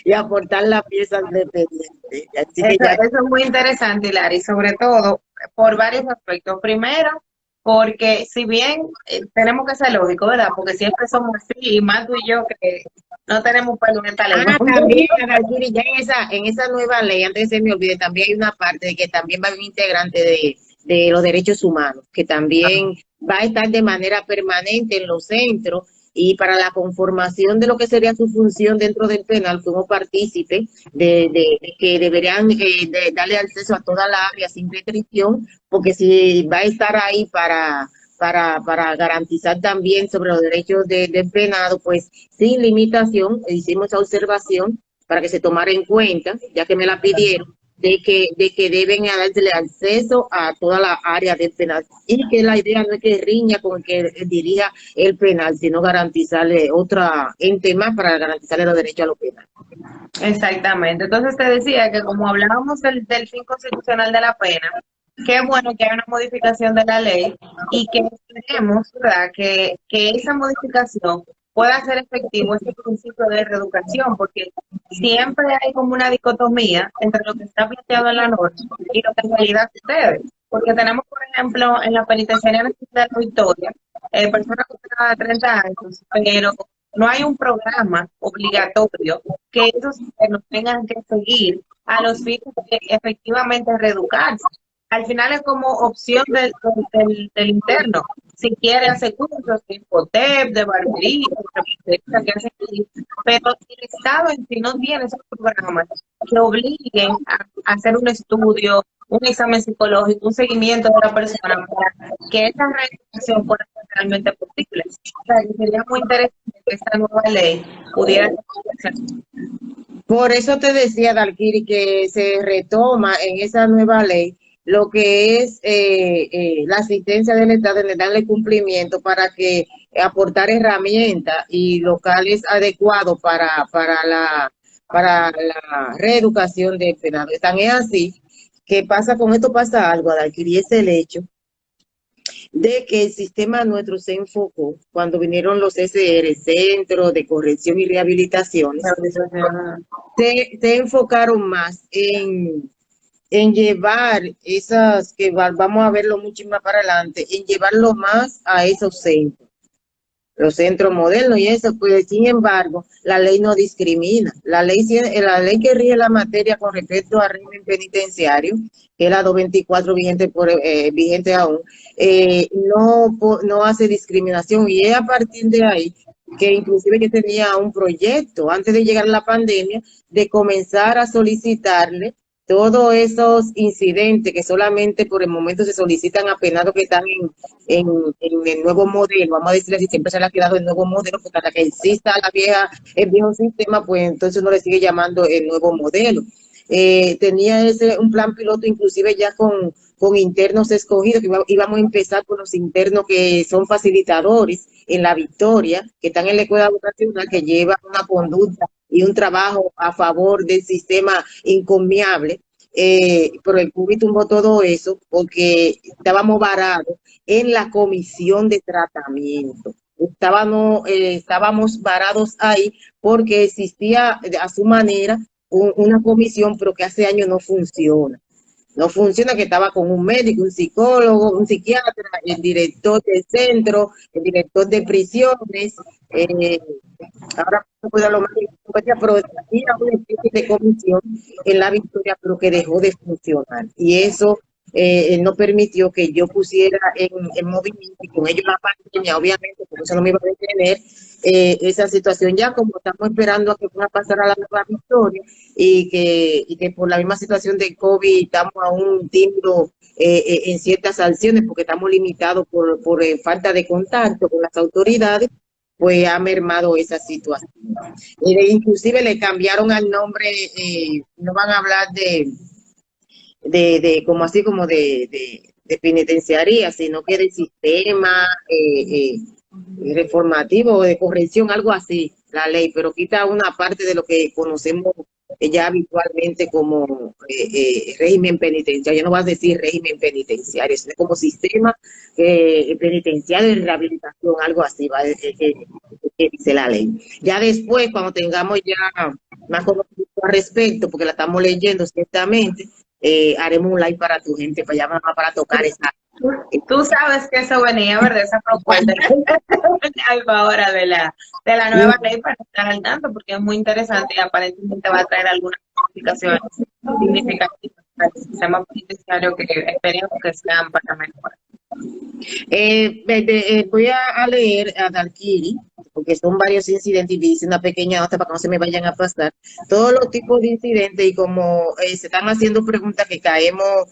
y aportar la pieza al dependiente. Así que Eso es muy interesante, Hilary, sobre todo por varios aspectos. Primero, porque si bien tenemos que ser lógicos, ¿verdad? Porque siempre somos así, y más tú y yo que no tenemos pelo en esta lengua. Ah, también, Adalgiri, ya en esa nueva ley, antes de se me olvide, también hay una parte de que también va a haber un integrante de los derechos humanos, que también va a estar de manera permanente en los centros y para la conformación de lo que sería su función dentro del penal, fuimos partícipes de que deberían de darle acceso a toda la área sin restricción, porque si va a estar ahí para garantizar también sobre los derechos del penado, pues sin limitación, hicimos esa observación para que se tomara en cuenta, ya que me la pidieron, de que deben darle acceso a toda la área del penal y que la idea no es que riña con el que dirija el penal, sino garantizarle otra ente más para garantizarle los derechos a los penales. Exactamente. Entonces te decía que como hablábamos del fin constitucional de la pena, qué bueno que haya una modificación de la ley y que esperemos, ¿verdad?, que esa modificación pueda hacer efectivo ese principio de reeducación, porque siempre hay como una dicotomía entre lo que está planteado en la norma y lo que en realidad sucede. Porque tenemos, por ejemplo, en la penitenciaria nacional de Victoria, personas condenadas a 30 años, pero no hay un programa obligatorio que esos internos tengan que seguir a los fines de efectivamente reeducarse. Al final es como opción del interno. Si quiere hacer cursos de Infotep, de barbería, que hace aquí, pero si el Estado en sí no tiene esos programas que obliguen a hacer un estudio, un examen psicológico, un seguimiento de la persona para que esa reeducación pueda ser realmente posible. O sea, que sería muy interesante que esta nueva ley pudiera ser. Por eso te decía, Dalkiri, que se retoma en esa nueva ley lo que es la asistencia del Estado en darle cumplimiento para que aportar herramientas y locales adecuados para la reeducación del penado. Tan es así que pasa con esto, pasa algo, Dalkiri, es el hecho de que el sistema nuestro se enfocó cuando vinieron los SR, Centros de Corrección y Rehabilitaciones, se enfocaron más en llevar esas, que vamos a verlo mucho más para adelante, en llevarlo más a esos centros, los centros modernos y eso, pues sin embargo, la ley no discrimina. La ley que rige la materia con respecto al régimen penitenciario, que es la 224 vigente aún, no hace discriminación y es a partir de ahí que inclusive yo tenía un proyecto antes de llegar a la pandemia de comenzar a solicitarle todos esos incidentes que solamente por el momento se solicitan a penados que están en el nuevo modelo, vamos a decirle así, siempre se le ha quedado el nuevo modelo, porque hasta que exista el viejo sistema, pues entonces uno le sigue llamando el nuevo modelo. Tenía un plan piloto inclusive ya con internos escogidos, que íbamos a empezar con los internos que son facilitadores en la Victoria, que están en la escuela vocacional, que llevan una conducta y un trabajo a favor del sistema encomiable. Pero el COVID tumbó todo eso porque estábamos varados en la comisión de tratamiento. Estábamos varados ahí porque existía a su manera una comisión, pero que hace años no funciona. No funciona, que estaba con un médico, un psicólogo, un psiquiatra, el director del centro, el director de prisiones, ahora no puedo lo más, pero había una especie de comisión en la Victoria, pero que dejó de funcionar. Y eso no permitió que yo pusiera en movimiento, y con ello la pandemia, obviamente, porque eso no me iba a detener, esa situación. Ya como estamos esperando a que pueda pasar a la nueva Victoria y que por la misma situación de COVID estamos aún tímidos en ciertas sanciones porque estamos limitados por falta de contacto con las autoridades, pues ha mermado esa situación. Inclusive le cambiaron al nombre, no van a hablar como así como de penitenciaría, sino que del sistema reformativo o de corrección, algo así, la ley, pero quita una parte de lo que conocemos ya habitualmente como régimen penitenciario. Ya no vas a decir régimen penitenciario, es como sistema penitenciario de rehabilitación, algo así va que dice la ley. Ya después, cuando tengamos ya más conocimiento al respecto, porque la estamos leyendo ciertamente, haremos un live para tu gente, para tocar esa. Tú sabes que eso venía, ¿verdad? Esa propuesta ahora de la nueva ley para estar al tanto, porque es muy interesante y aparentemente va a traer algunas modificaciones significativas al sistema penitenciario que esperemos que sean para mejorar. Voy a leer a Dalkiri, porque son varios incidentes y dice una pequeña nota para que no se me vayan a pasar. Todos los tipos de incidentes y como se están haciendo preguntas que caemos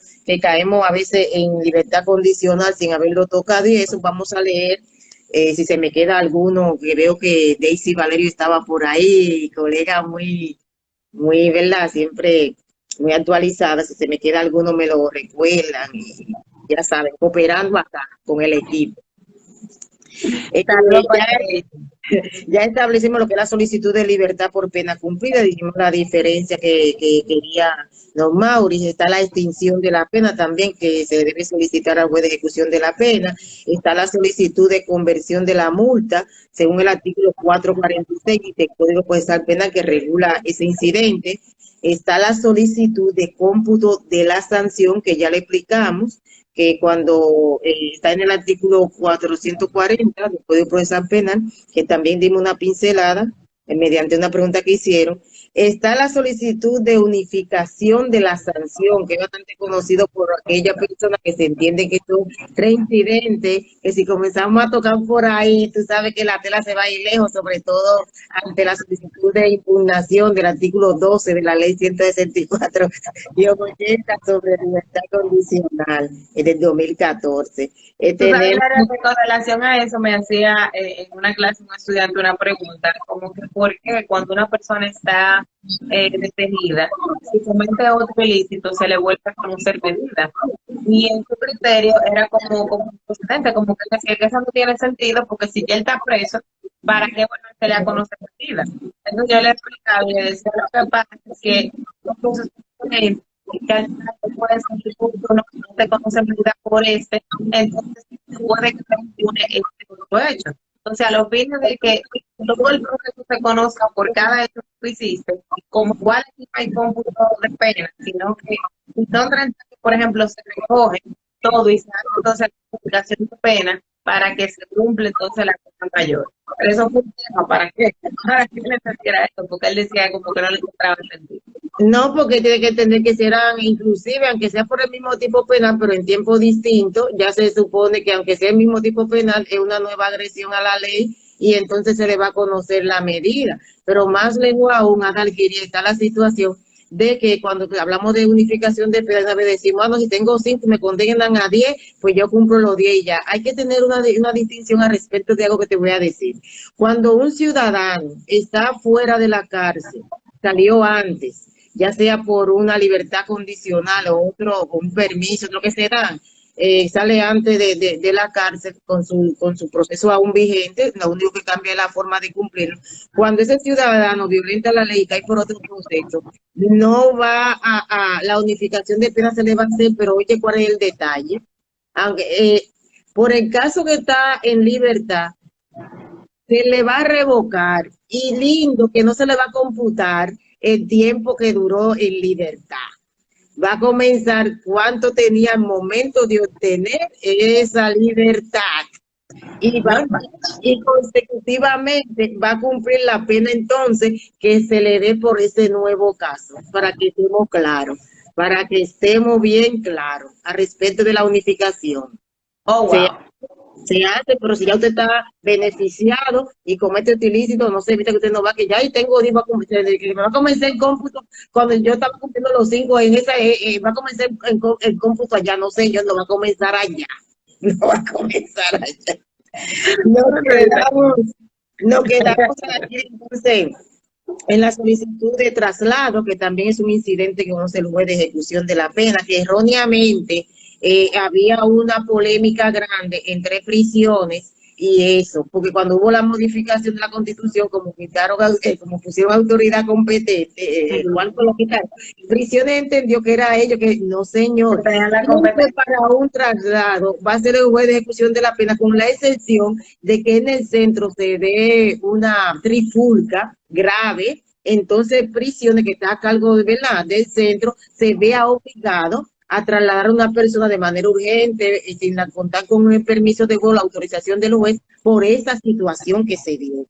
a veces en libertad condicional sin haberlo tocado y eso, vamos a leer. Si se me queda alguno, que veo que Daisy Valerio estaba por ahí, colega muy, ¿verdad? Siempre muy actualizada. Si se me queda alguno, me lo recuerdan y ya saben, cooperando acá con el equipo. Saludos para Ya, ya establecimos lo que es la solicitud de libertad por pena cumplida, dijimos la diferencia que quería don Maurice, está la extinción de la pena también que se debe solicitar al juez de ejecución de la pena, está la solicitud de conversión de la multa según el artículo 446 del Código Procesal Penal que regula ese incidente, está la solicitud de cómputo de la sanción que ya le explicamos, que cuando está en el artículo 440 del Código Procesal Penal, que también dimos una pincelada mediante una pregunta que hicieron, está la solicitud de unificación de la sanción, que es bastante conocido por aquellas personas que se entienden que son reincidentes, que si comenzamos a tocar por ahí, tú sabes que la tela se va a ir lejos, sobre todo ante la solicitud de impugnación del artículo 12 de la ley 164 y 80 sobre libertad condicional del 2014. Tú sabes, Tenemos que con relación a eso me hacía en una clase un estudiante una pregunta, como que por qué cuando una persona está detenida, si comete otro ilícito, se le vuelve a conocer medida. Y en su criterio era como procedente, como que decía que eso no tiene sentido, porque si ya él está preso, ¿para qué volverse a conocer medida? Entonces yo le explicaba y le decía, lo que pasa es que los procesos que al final te puede sentir justo, no te conoce medida por entonces puede que te impune este otro hecho. Entonces, a los fines de que todo el proceso se conozca por cada hecho que tú hiciste, como igual aquí no hay cómputo de pena, sino que si son 30, por ejemplo, se recoge todo y se hace entonces la aplicación de pena para que se cumpla entonces la pena mayor. Pero eso fue un tema, ¿para qué? ¿Para qué le entendiera esto? Porque él decía como que no le encontraba sentido. no, porque tiene que entender que serán, inclusive, aunque sea por el mismo tipo penal, pero en tiempo distinto, ya se supone que aunque sea el mismo tipo penal, es una nueva agresión a la ley y entonces se le va a conocer la medida. Pero más lejos aún, a Dalguiri, está la situación de que cuando hablamos de unificación de penas, decimos, bueno, si tengo 5 y me condenan a 10, pues yo cumplo los 10 y ya. Hay que tener una distinción al respecto de algo que te voy a decir. Cuando un ciudadano está fuera de la cárcel, salió antes, ya sea por una libertad condicional o otro, un permiso, lo que se da, sale antes de la cárcel con su proceso aún vigente, lo único que cambia es la forma de cumplirlo. Cuando ese ciudadano violenta la ley y cae por otro proceso, no va la unificación de penas se le va a hacer, pero oye, ¿cuál es el detalle? Aunque, por el caso que está en libertad, se le va a revocar y lindo que no se le va a computar el tiempo que duró en libertad. Va a comenzar cuánto tenía el momento de obtener esa libertad y consecutivamente va a cumplir la pena entonces que se le dé por ese nuevo caso, para que estemos claros, para que estemos bien claros al respecto de la unificación. Oh, wow. Se hace, pero si ya usted está beneficiado y comete este ilícito, no se evita que usted no va, que ya y tengo, que me va a comenzar el cómputo, cuando yo estaba cumpliendo los 5, en esa, va a comenzar el cómputo allá, no sé, yo no va a comenzar allá, no va a comenzar allá. Nos quedamos aquí entonces en la solicitud de traslado, que también es un incidente que conoce el juez de ejecución de la pena, que erróneamente había una polémica grande entre prisiones y eso, porque cuando hubo la modificación de la Constitución, como quitaron, como pusieron autoridad competente, igual con lo quitaron, prisiones entendió que era ellos, que no señor, para un traslado va a ser el juez de ejecución de la pena, con la excepción de que en el centro se dé una trifulca grave, entonces prisiones que está a cargo de, ¿verdad?, del centro se vea obligado a trasladar a una persona de manera urgente y sin contar con el permiso de la autorización del juez por esa situación que se dio.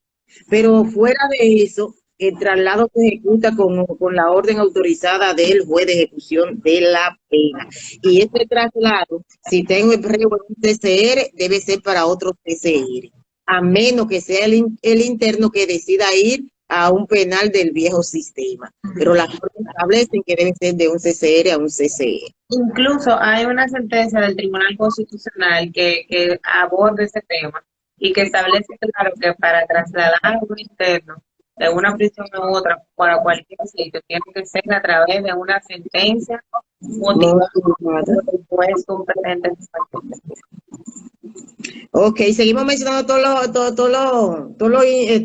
Pero fuera de eso, el traslado se ejecuta con la orden autorizada del juez de ejecución de la pena. Y este traslado, si tengo el previo en un TCR, debe ser para otro TCR, a menos que sea el interno que decida ir a un penal del viejo sistema. Pero las normas establecen que debe ser de un CCR a un CCR. Incluso hay una sentencia del Tribunal Constitucional que aborda ese tema y que establece, claro, que para trasladar a un interno de una prisión a otra para cualquier sitio tiene que ser a través de una sentencia motivada por el juez competente. Ok, seguimos mencionando todos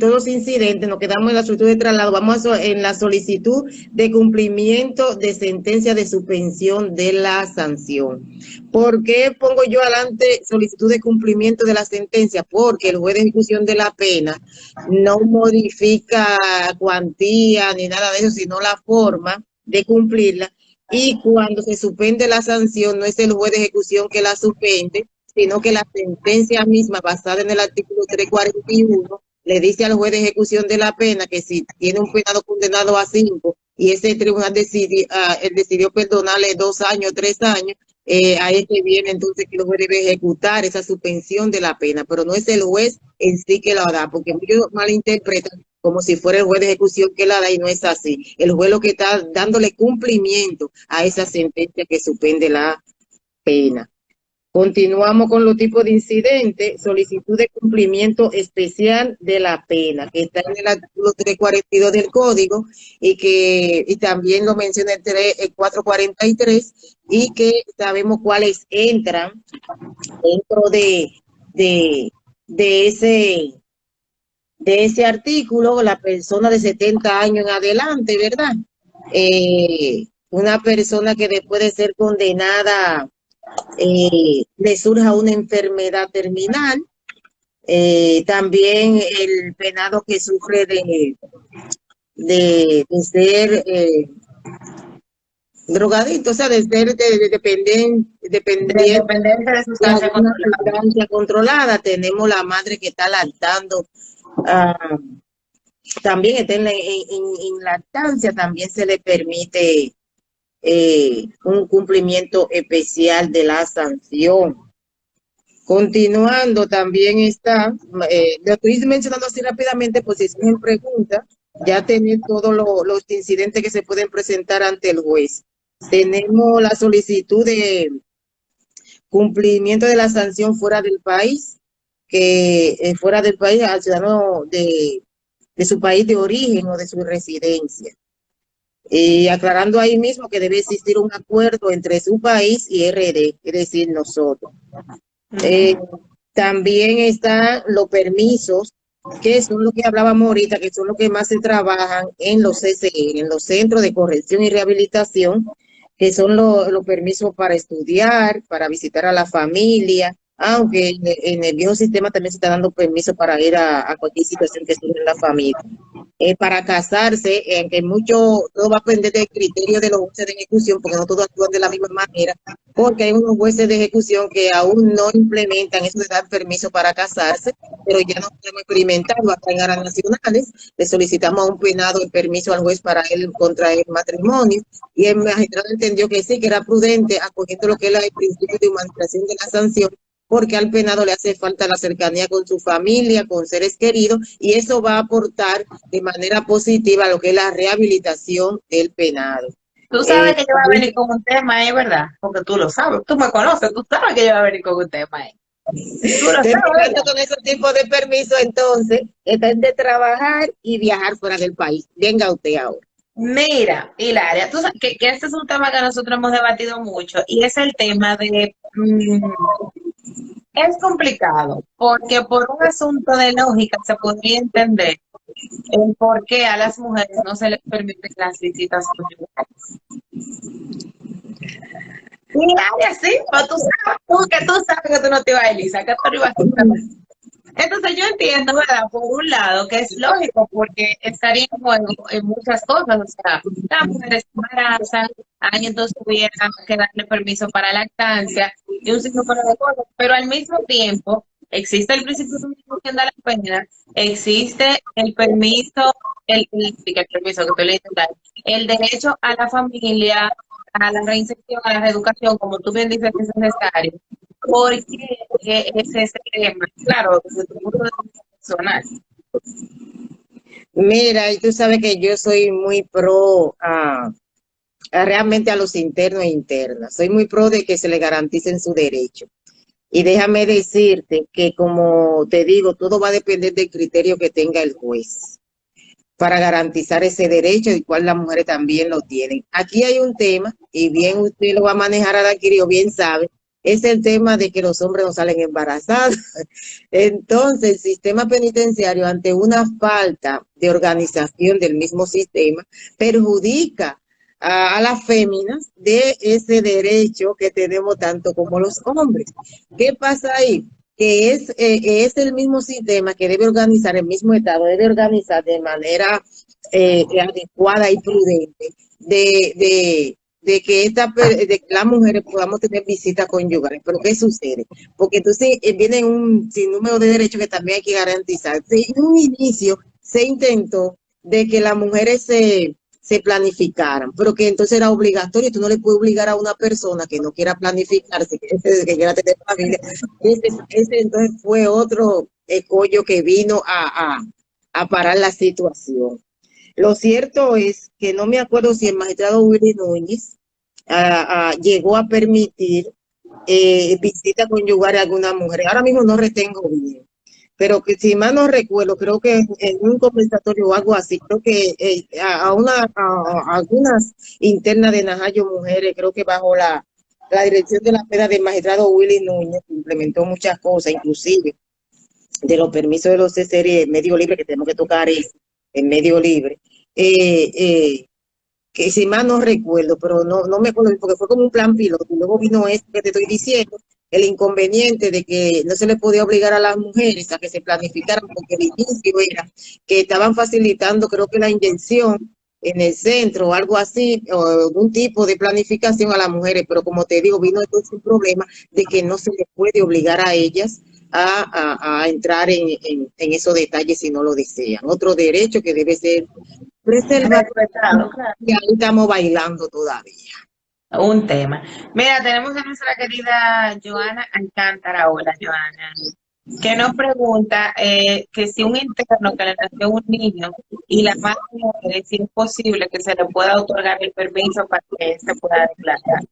los incidentes, nos quedamos en la solicitud de traslado, vamos en la solicitud de cumplimiento de sentencia de suspensión de la sanción. ¿Por qué pongo yo adelante solicitud de cumplimiento de la sentencia? Porque el juez de ejecución de la pena no modifica cuantía ni nada de eso, sino la forma de cumplirla. Y cuando se suspende la sanción, no es el juez de ejecución que la suspende, sino que la sentencia misma, basada en el artículo 341, le dice al juez de ejecución de la pena que si tiene un penado condenado a 5 y ese tribunal decidió perdonarle 2 años, 3 años, ahí es que viene entonces que el juez debe ejecutar esa suspensión de la pena, pero no es el juez en sí que la da, porque muchos malinterpretan como si fuera el juez de ejecución que la da y no es así. El juez lo que está dándole cumplimiento a esa sentencia que suspende la pena. Continuamos con los tipos de incidentes, solicitud de cumplimiento especial de la pena, que está en el artículo 342 del Código y también lo menciona el 443 y que sabemos cuáles entran dentro de, de ese de ese artículo, la persona de 70 años en adelante, ¿verdad? Una persona que después de ser condenada le surja una enfermedad terminal, también el penado que sufre de ser drogadicto, o sea, de ser dependiente De sustancia de una controlada. sustancia controlada. Tenemos la madre que está lactando, también está en lactancia, también se le permite un cumplimiento especial de la sanción. Continuando, también está, lo estoy mencionando así rápidamente, pues si es una pregunta, ya tener todos los incidentes que se pueden presentar ante el juez. Tenemos la solicitud de cumplimiento de la sanción fuera del país, que fuera del país al ciudadano de su país de origen o de su residencia. Y aclarando ahí mismo que debe existir un acuerdo entre su país y RD, es decir, nosotros. También están los permisos, que son lo que hablábamos ahorita, que son los que más se trabajan en los CCR, en los Centros de Corrección y Rehabilitación, que son los permisos para estudiar, para visitar a la familia, aunque en el viejo sistema también se está dando permiso para ir a cualquier situación que surja en la familia. Para casarse, que mucho, todo va a depender del criterio de los jueces de ejecución, porque no todos actúan de la misma manera, porque hay unos jueces de ejecución que aún no implementan eso de dar permiso para casarse, pero ya no podemos experimentarlo acá en áreas nacionales. Le solicitamos a un penado el permiso al juez para él contraer matrimonio, y el magistrado entendió que sí, que era prudente, acogiendo lo que es el principio de humanización de la sanción, porque al penado le hace falta la cercanía con su familia, con seres queridos, y eso va a aportar de manera positiva a lo que es la rehabilitación del penado. Tú sabes que yo voy a venir con un tema ahí, ¿verdad? Porque tú lo sabes, tú me conoces, tú sabes que yo voy a venir con un tema ahí. Tú lo sabes, ¿verdad? Con ese tipo de permiso, entonces, está de trabajar y viajar fuera del país. Venga usted ahora. Mira, Hilaria, tú sabes que este es un tema que nosotros hemos debatido mucho y es el tema de... es complicado porque por un asunto de lógica se podría entender el por qué a las mujeres no se les permiten las visitas conyugales. Hilaria, sí, pero tú sabes que tú no te ibas a Elisa, que tú no ibas a Entonces yo entiendo, ¿verdad? Por un lado, que es lógico, porque estaría en juego en muchas cosas, o sea, las mujeres se embarazan, hay entonces hubiera que darle permiso para lactancia y un sinnúmero de cosas, pero al mismo tiempo existe el principio de disminución de la pena, existe el permiso, el permiso que estoy leyendo, el derecho a la familia, a la reinserción, a la reeducación, como tú bien dices, es necesario. ¿Por qué es ese tema? Claro, desde tu punto de vista personal. Mira, y tú sabes que yo soy muy pro realmente a los internos e internas. Soy muy pro de que se le garanticen su derecho. Y déjame decirte que, como te digo, todo va a depender del criterio que tenga el juez para garantizar ese derecho, y cual las mujeres también lo tienen. Aquí hay un tema, y bien usted lo va a manejar a o bien sabe, es el tema de que los hombres no salen embarazados. Entonces, el sistema penitenciario, ante una falta de organización del mismo sistema, perjudica a las féminas de ese derecho que tenemos tanto como los hombres. ¿Qué pasa ahí? Que es el mismo sistema que debe organizar, el mismo Estado debe organizar de manera adecuada y prudente de que de que las mujeres podamos tener visitas conyugales. Pero ¿qué sucede? Porque entonces viene un sinnúmero de derechos que también hay que garantizar. En un inicio se intentó de que las mujeres se planificaran, pero que entonces era obligatorio, tú no le puedes obligar a una persona que no quiera planificarse, que quiera tener familia. Ese entonces fue otro escollo que vino a parar la situación. Lo cierto es que no me acuerdo si el magistrado Willy Núñez llegó a permitir visita conyugal a alguna mujer. Ahora mismo no retengo bien, pero que si mal no recuerdo, creo que en un conversatorio o algo así, creo que a algunas internas de Najayo Mujeres, creo que bajo la dirección de la pena del magistrado Willy Núñez, implementó muchas cosas, inclusive de los permisos de los CCR medio libre, que tenemos que tocar eso, en medio libre. Eh, eh, que si más no recuerdo, pero no me acuerdo, porque fue como un plan piloto, y luego vino esto que te estoy diciendo, el inconveniente de que no se le podía obligar a las mujeres a que se planificaran, porque el inicio era que estaban facilitando, creo que la inyección en el centro o algo así, o algún tipo de planificación a las mujeres, pero como te digo, vino entonces un problema de que no se les puede obligar a ellas a entrar en esos detalles si no lo desean. Otro derecho que debe ser preservado, Respetado, claro. y ahí estamos bailando todavía. Un tema. Mira, tenemos a nuestra querida Joana Alcántara. Hola, Joana. Que nos pregunta que si un interno que le nació un niño y la madre muere, si es posible que se le pueda otorgar el permiso para que se pueda declarar.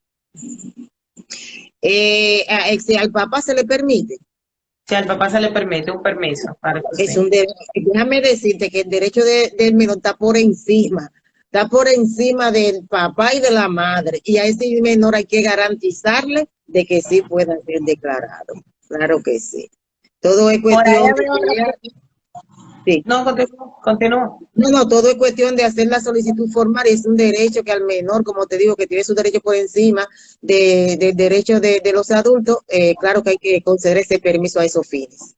Si al papá se le permite, Si al papá se le permite un permiso, para que es sí. un derecho. Déjame decirte que el derecho del menor está por encima del papá y de la madre, y a ese menor hay que garantizarle de que sí pueda ser declarado. Claro que sí. Todo es Por ahí cuestión había otra de... pregunta. Sí. No, continúa. No, todo es cuestión de hacer la solicitud formal, y es un derecho que al menor, como te digo, que tiene su derecho por encima del derecho de los adultos, claro que hay que conceder ese permiso a esos fines.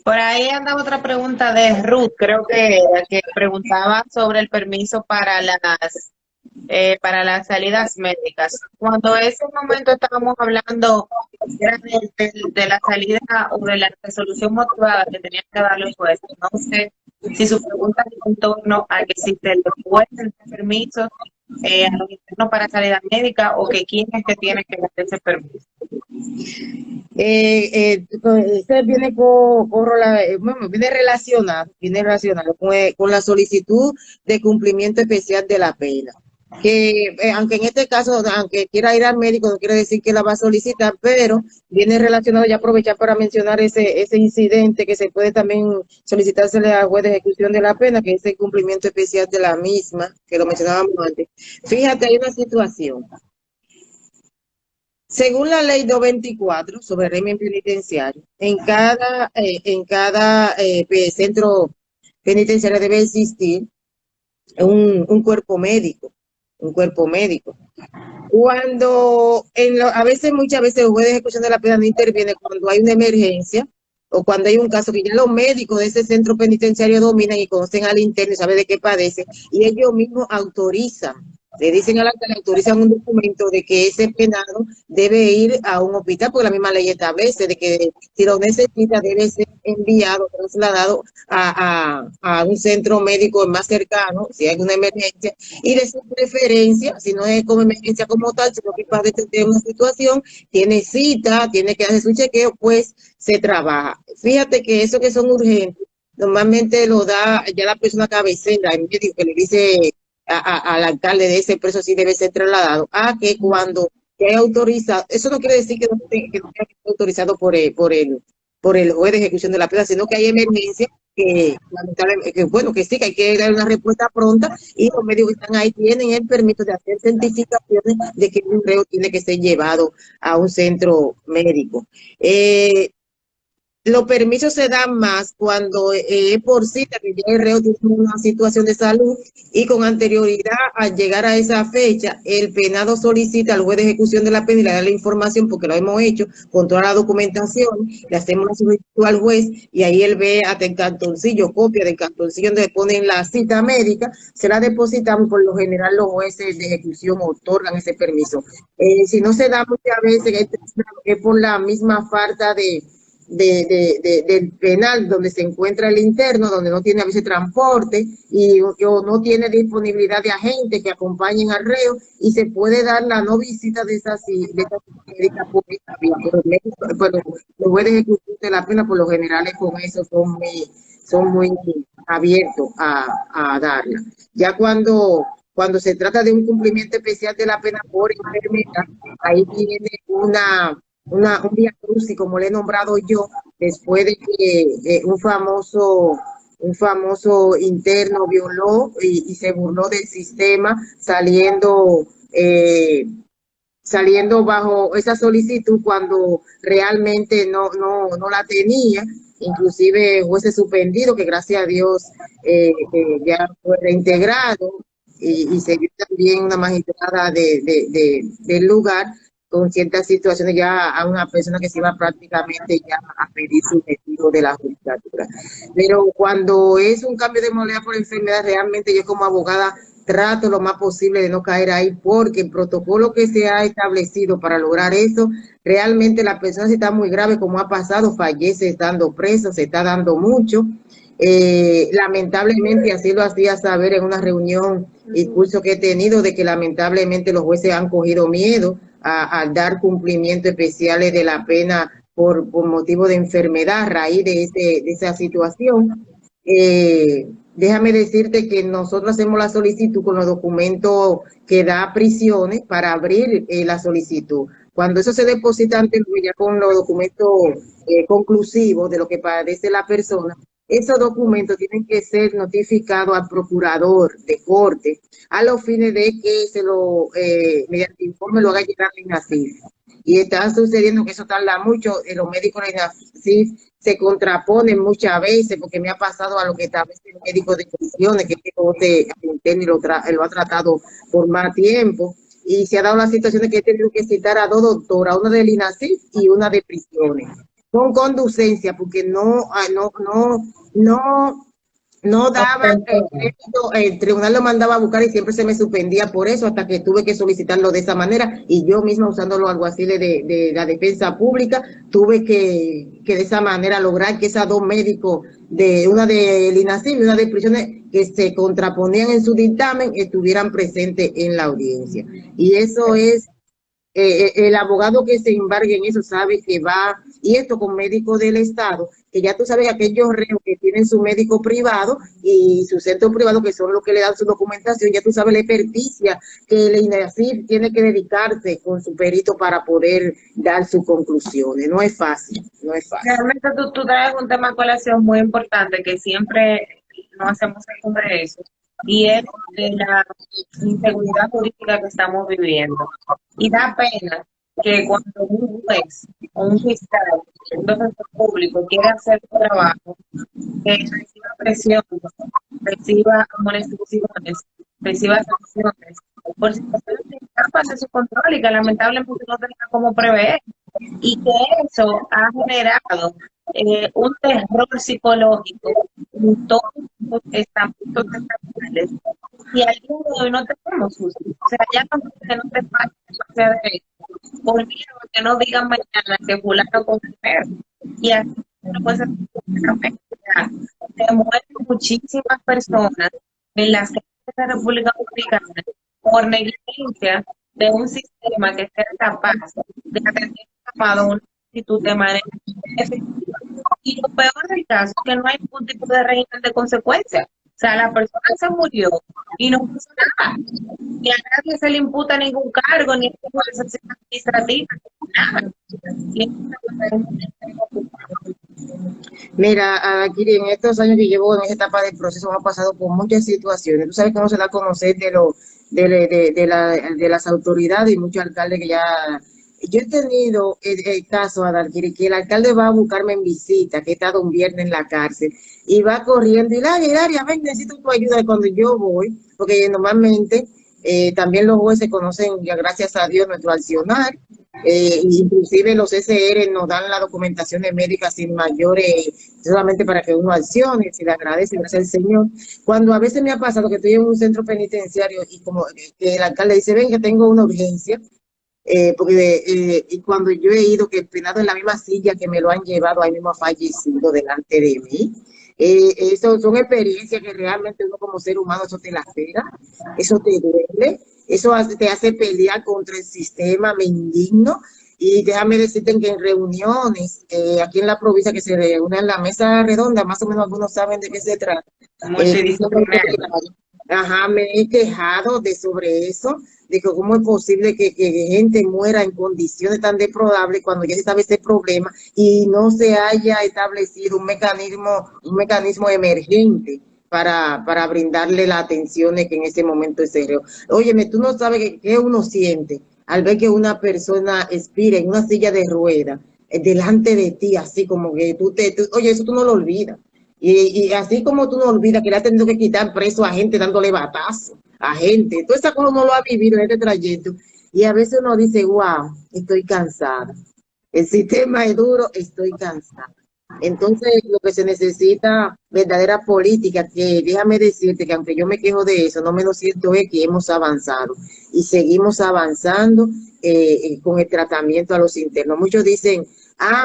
Por ahí andaba otra pregunta de Ruth, creo que era, que preguntaba sobre el permiso para las salidas médicas. Cuando ese momento estábamos hablando era de la salida o de la resolución motivada que tenían que dar los jueces. No sé si su pregunta es en torno a que si se le pueden dar permisos a los internos para salida médica o que quién es que tiene que dar ese permiso. Ese viene bueno, viene relacionado con la solicitud de cumplimiento especial de la pena. Que aunque en este caso, aunque quiera ir al médico, no quiere decir que la va a solicitar, pero viene relacionado, ya aprovechar para mencionar ese incidente que se puede también solicitársele al juez de ejecución de la pena, que es el cumplimiento especial de la misma, que lo mencionábamos antes. Fíjate, hay una situación. Según la ley 224 sobre el régimen penitenciario, en cada centro penitenciario debe existir un cuerpo médico, un cuerpo médico. A veces, muchas veces, el juez de ejecución de la pena no interviene cuando hay una emergencia o cuando hay un caso que ya los médicos de ese centro penitenciario dominan y conocen al interno y saben de qué padece, y ellos mismos autorizan. Le dicen a la que le autorizan un documento de que ese penado debe ir a un hospital, porque la misma ley establece de que si lo necesita debe ser enviado, trasladado a un centro médico más cercano, si hay una emergencia, y de su preferencia, si no es como emergencia como tal, sino que padece de una situación, tiene cita, tiene que hacer su chequeo, pues se trabaja. Fíjate que eso que son urgentes, normalmente lo da ya la persona cabecera, el médico que le dice al alcalde de ese preso sí debe ser trasladado, a que cuando ya autorizado, eso no quiere decir que no tenga que estar autorizado por el juez de ejecución de la pena, sino que hay emergencias que bueno, que sí, que hay que dar una respuesta pronta y los médicos que están ahí tienen el permiso de hacer certificaciones de que un reo tiene que ser llevado a un centro médico. Los permisos se dan más cuando es por cita, que ya el reo tiene una situación de salud y con anterioridad al llegar a esa fecha, el penado solicita al juez de ejecución de la pena y le da la información, porque lo hemos hecho, con toda la documentación, le hacemos la solicitud al juez y ahí él ve hasta el cartoncillo, copia del cartoncillo donde ponen la cita médica, se la depositamos, por lo general los jueces de ejecución otorgan ese permiso. Si no se da muchas veces, es por la misma falta del penal donde se encuentra el interno, donde no tiene a veces transporte o no tiene disponibilidad de agentes que acompañen al reo y se puede dar la no visita de esa médica por esta vía. Pero los jueces ejecutivos de la pena por lo general con eso son muy abiertos a darla. Ya cuando se trata de un cumplimiento especial de la pena por enfermedad, ahí viene un vía crucis, como le he nombrado yo, después de que un famoso interno violó y se burló del sistema, saliendo bajo esa solicitud cuando realmente no la tenía, inclusive jueces suspendido, que gracias a Dios ya fue reintegrado, y se vio también una magistrada del lugar con ciertas situaciones ya a una persona que se iba prácticamente ya a pedir su retiro de la judicatura. Pero cuando es un cambio de modalidad por enfermedad, realmente yo como abogada trato lo más posible de no caer ahí, porque el protocolo que se ha establecido para lograr eso, realmente la persona si está muy grave, como ha pasado, fallece estando preso, se está dando mucho. Lamentablemente, así lo hacía saber en una reunión y curso que he tenido, de que lamentablemente los jueces han cogido miedo a dar cumplimiento especiales de la pena por motivo de enfermedad a raíz de esa situación. Déjame decirte que nosotros hacemos la solicitud con los documentos que da prisiones para abrir la solicitud. Cuando eso se deposita ante el juez, ya con los documentos conclusivos de lo que padece la persona, esos documentos tienen que ser notificados al procurador de corte a los fines de que mediante informe lo haga llegar a INASIF. Y está sucediendo que eso tarda mucho, los médicos de INASIF se contraponen muchas veces, porque me ha pasado a lo que establece el médico de prisiones, que interno y lo ha tratado por más tiempo, y se ha dado la situación de que he tenido que citar a dos doctoras, una del INASIF y una de prisiones, con conducencia, porque no daba, el tribunal lo mandaba a buscar y siempre se me suspendía por eso, hasta que tuve que solicitarlo de esa manera, y yo misma, usando los alguaciles de la defensa pública, tuve que de esa manera lograr que esas dos médicos, una de INASIF y una de prisiones, que se contraponían en su dictamen, estuvieran presentes en la audiencia. Y eso es el abogado que se embargue en eso sabe que va, y esto con médicos del Estado, que ya tú sabes, aquellos reos que tienen su médico privado y su centro privado, que son los que le dan su documentación, ya tú sabes la experticia que el INASIF tiene que dedicarse con su perito para poder dar sus conclusiones. No es fácil, no es fácil. Realmente tú traes un tema a colación muy importante que siempre no hacemos eco de eso, y es de la inseguridad jurídica que estamos viviendo. Y da pena que cuando un juez o un fiscal, un defensor público quiere hacer su trabajo, que reciba presión, reciba amonestaciones, reciba sanciones, por situaciones que escapan de su control y que lamentablemente no tenga cómo prever. Y que eso ha generado un terror psicológico en todos los estamentos estatales. Y al día de hoy no tenemos justicia. O sea, ya no que no te pasa de derecho, por miedo a que no digan mañana que fulano con enfermo. Y así no puede ser. Se mueren muchísimas personas en las calles de la República Dominicana por negligencia de un sistema que sea capaz de atender un llamado a una actitud de manera efectiva. Y lo peor del caso es que no hay ningún tipo de régimen de consecuencia. O sea, la persona se murió y no pasó nada. Ni a nadie se le imputa ningún cargo, ni ninguna sanción administrativa, nada. Y Mira, aquí en estos años que llevo en esta etapa del proceso hemos pasado por muchas situaciones. Tú sabes que no se da a conocer de las autoridades y muchos alcaldes que ya... Yo he tenido el caso, Adalgiri, que el alcalde va a buscarme en visita, que he estado un viernes en la cárcel, y va corriendo, y Hilaria, ven, necesito tu ayuda. Y cuando yo voy, porque normalmente también los jueces conocen, ya gracias a Dios, nuestro accionar, inclusive los SR nos dan la documentación médica sin mayores, solamente para que uno accione, se le agradece, gracias al Señor. Cuando a veces me ha pasado que estoy en un centro penitenciario y como que el alcalde dice, ven que tengo una urgencia, y cuando yo he ido, que he penado en la misma silla que me lo han llevado, ahí mismo ha fallecido delante de mí. Eso son experiencias que realmente uno como ser humano, eso te lacera, eso te duele, te hace pelear contra el sistema, me indigno. Y déjame decirte que en reuniones, aquí en la provincia que se reúnen en la mesa redonda, más o menos algunos saben de qué se trata. Ajá, me he quejado de sobre eso, de que cómo es posible que gente muera en condiciones tan deplorables cuando ya se sabe ese problema y no se haya establecido un mecanismo emergente para brindarle la atención que en ese momento es serio. Óyeme, tú no sabes qué uno siente al ver que una persona expira en una silla de ruedas delante de ti, así como que oye, eso tú no lo olvidas. Y así como tú no olvidas que le has tenido que quitar preso a gente dándole batazo a gente, toda esa cosa uno lo ha vivido en este trayecto. Y a veces uno dice, wow, estoy cansada. El sistema es duro, estoy cansada. Entonces, lo que se necesita, verdadera política, que déjame decirte que aunque yo me quejo de eso, no me lo siento es que hemos avanzado y seguimos avanzando con el tratamiento a los internos. Muchos dicen,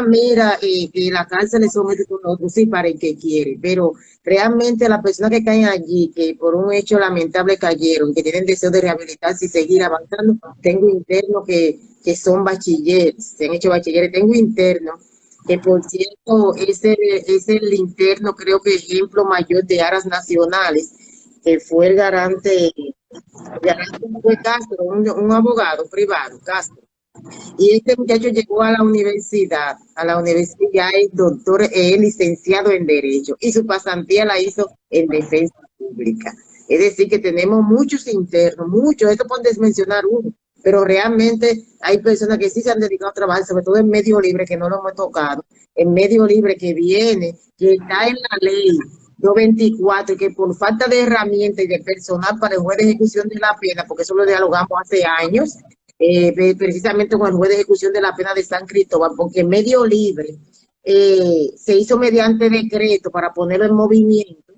mira, que la cárcel es somete con otros, sí, para el que quiere, pero realmente las personas que caen allí, que por un hecho lamentable cayeron, que tienen deseo de rehabilitarse y seguir avanzando, tengo internos que son bachilleres, se han hecho bachilleres, tengo internos que por cierto es el interno, creo que ejemplo mayor de aras nacionales, que fue el garante fue Castro, un abogado privado, Castro. Y este muchacho llegó a la universidad ya es doctor, es licenciado en Derecho y su pasantía la hizo en Defensa Pública. Es decir, que tenemos muchos internos, muchos, esto pueden mencionar uno, pero realmente hay personas que sí se han dedicado a trabajar, sobre todo en medio libre, que no lo hemos tocado, en medio libre que viene, que está en la ley 224, que por falta de herramientas y de personal para el juez de ejecución de la pena, porque eso lo dialogamos hace años, precisamente con el juez de ejecución de la pena de San Cristóbal, porque medio libre se hizo mediante decreto para ponerlo en movimiento.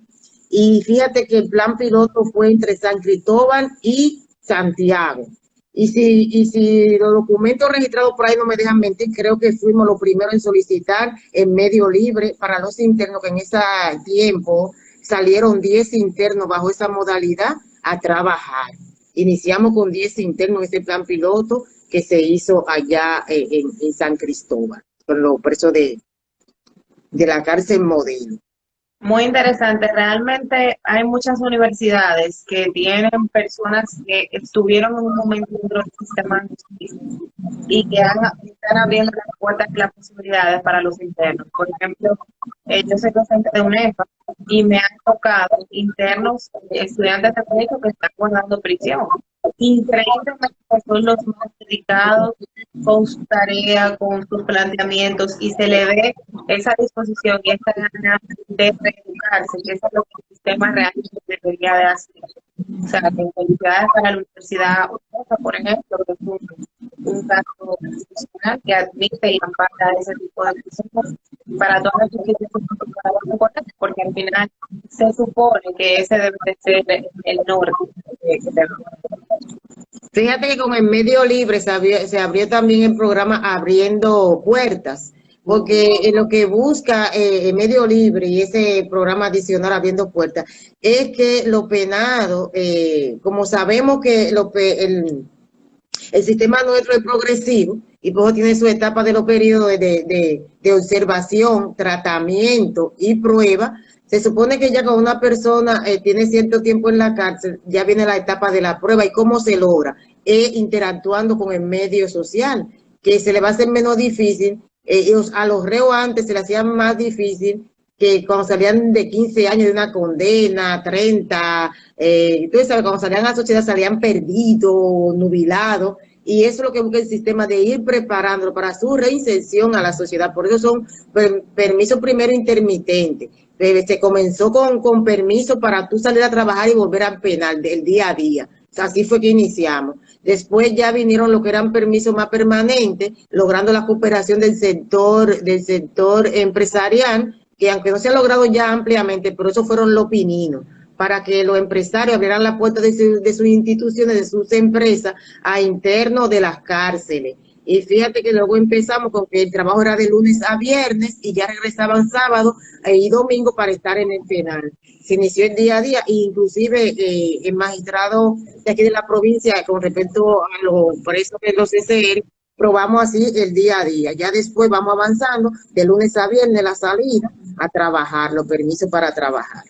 Y fíjate que el plan piloto fue entre San Cristóbal y Santiago. Y si los documentos registrados por ahí no me dejan mentir, creo que fuimos los primeros en solicitar en medio libre para los internos, que en ese tiempo salieron 10 internos bajo esa modalidad a trabajar. Iniciamos con 10 internos en ese plan piloto que se hizo allá en San Cristóbal, con los presos de la cárcel modelo. muy interesante. Realmente hay muchas universidades que tienen personas que estuvieron en un momento dentro del sistema y que están abriendo las puertas y las posibilidades para los internos. Por ejemplo, yo soy docente de UNEFA y me han tocado internos, estudiantes de derecho que están guardando prisión. Increíblemente son los más dedicados con su tarea, con sus planteamientos, y se le ve esa disposición y esa gana de reeducarse, que eso es lo que el sistema realmente debería de hacer. O sea, que felicidades para la Universidad UNEFA, por ejemplo, que es un caso institucional que admite y ampara ese tipo de personas para todas las justicia porque al final se supone que ese debe de ser el norte que tenemos. Fíjate que con el medio libre se abrió también el programa Abriendo Puertas, porque lo que busca el medio libre y ese programa adicional Abriendo Puertas es que los penados, como sabemos que el sistema nuestro es progresivo y por eso tiene su etapa de los periodos de observación, tratamiento y prueba. Se supone que ya cuando una persona tiene cierto tiempo en la cárcel, ya viene la etapa de la prueba y cómo se logra, interactuando con el medio social, que se le va a hacer menos difícil. A los reos antes se le hacía más difícil que cuando salían de 15 años de una condena, 30, entonces cuando salían a la sociedad salían perdidos, nubilados, y eso es lo que busca el sistema de ir preparándolo para su reinserción a la sociedad. Por eso son permisos primero intermitentes. Se comenzó con permiso para tú salir a trabajar y volver al penal del día a día. O sea, así fue que iniciamos. Después ya vinieron lo que eran permisos más permanentes, logrando la cooperación del sector empresarial, que aunque no se ha logrado ya ampliamente, pero eso fueron los pininos, para que los empresarios abrieran la puerta de sus instituciones, de sus empresas, a internos de las cárceles. Y fíjate que luego empezamos con que el trabajo era de lunes a viernes y ya regresaban sábado y domingo para estar en el penal. Se inició el día a día e inclusive el magistrado de aquí de la provincia con respecto a los presos de los CCR, probamos así el día a día. Ya después vamos avanzando de lunes a viernes la salida a trabajar, los permisos para trabajar.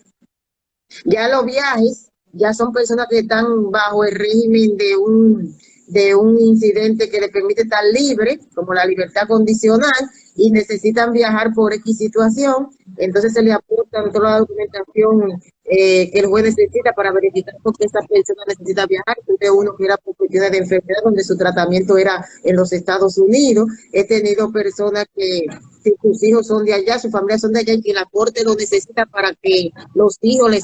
Ya los viajes, ya son personas que están bajo el régimen de un incidente que le permite estar libre, como la libertad condicional, y necesitan viajar por X situación, entonces se le aporta toda la documentación que el juez necesita para verificar por qué esa persona necesita viajar. De uno que era por cuestiones de enfermedad, donde su tratamiento era en los Estados Unidos. He tenido personas que si sus hijos son de allá, su familia son de allá y que la corte lo necesita para que los hijos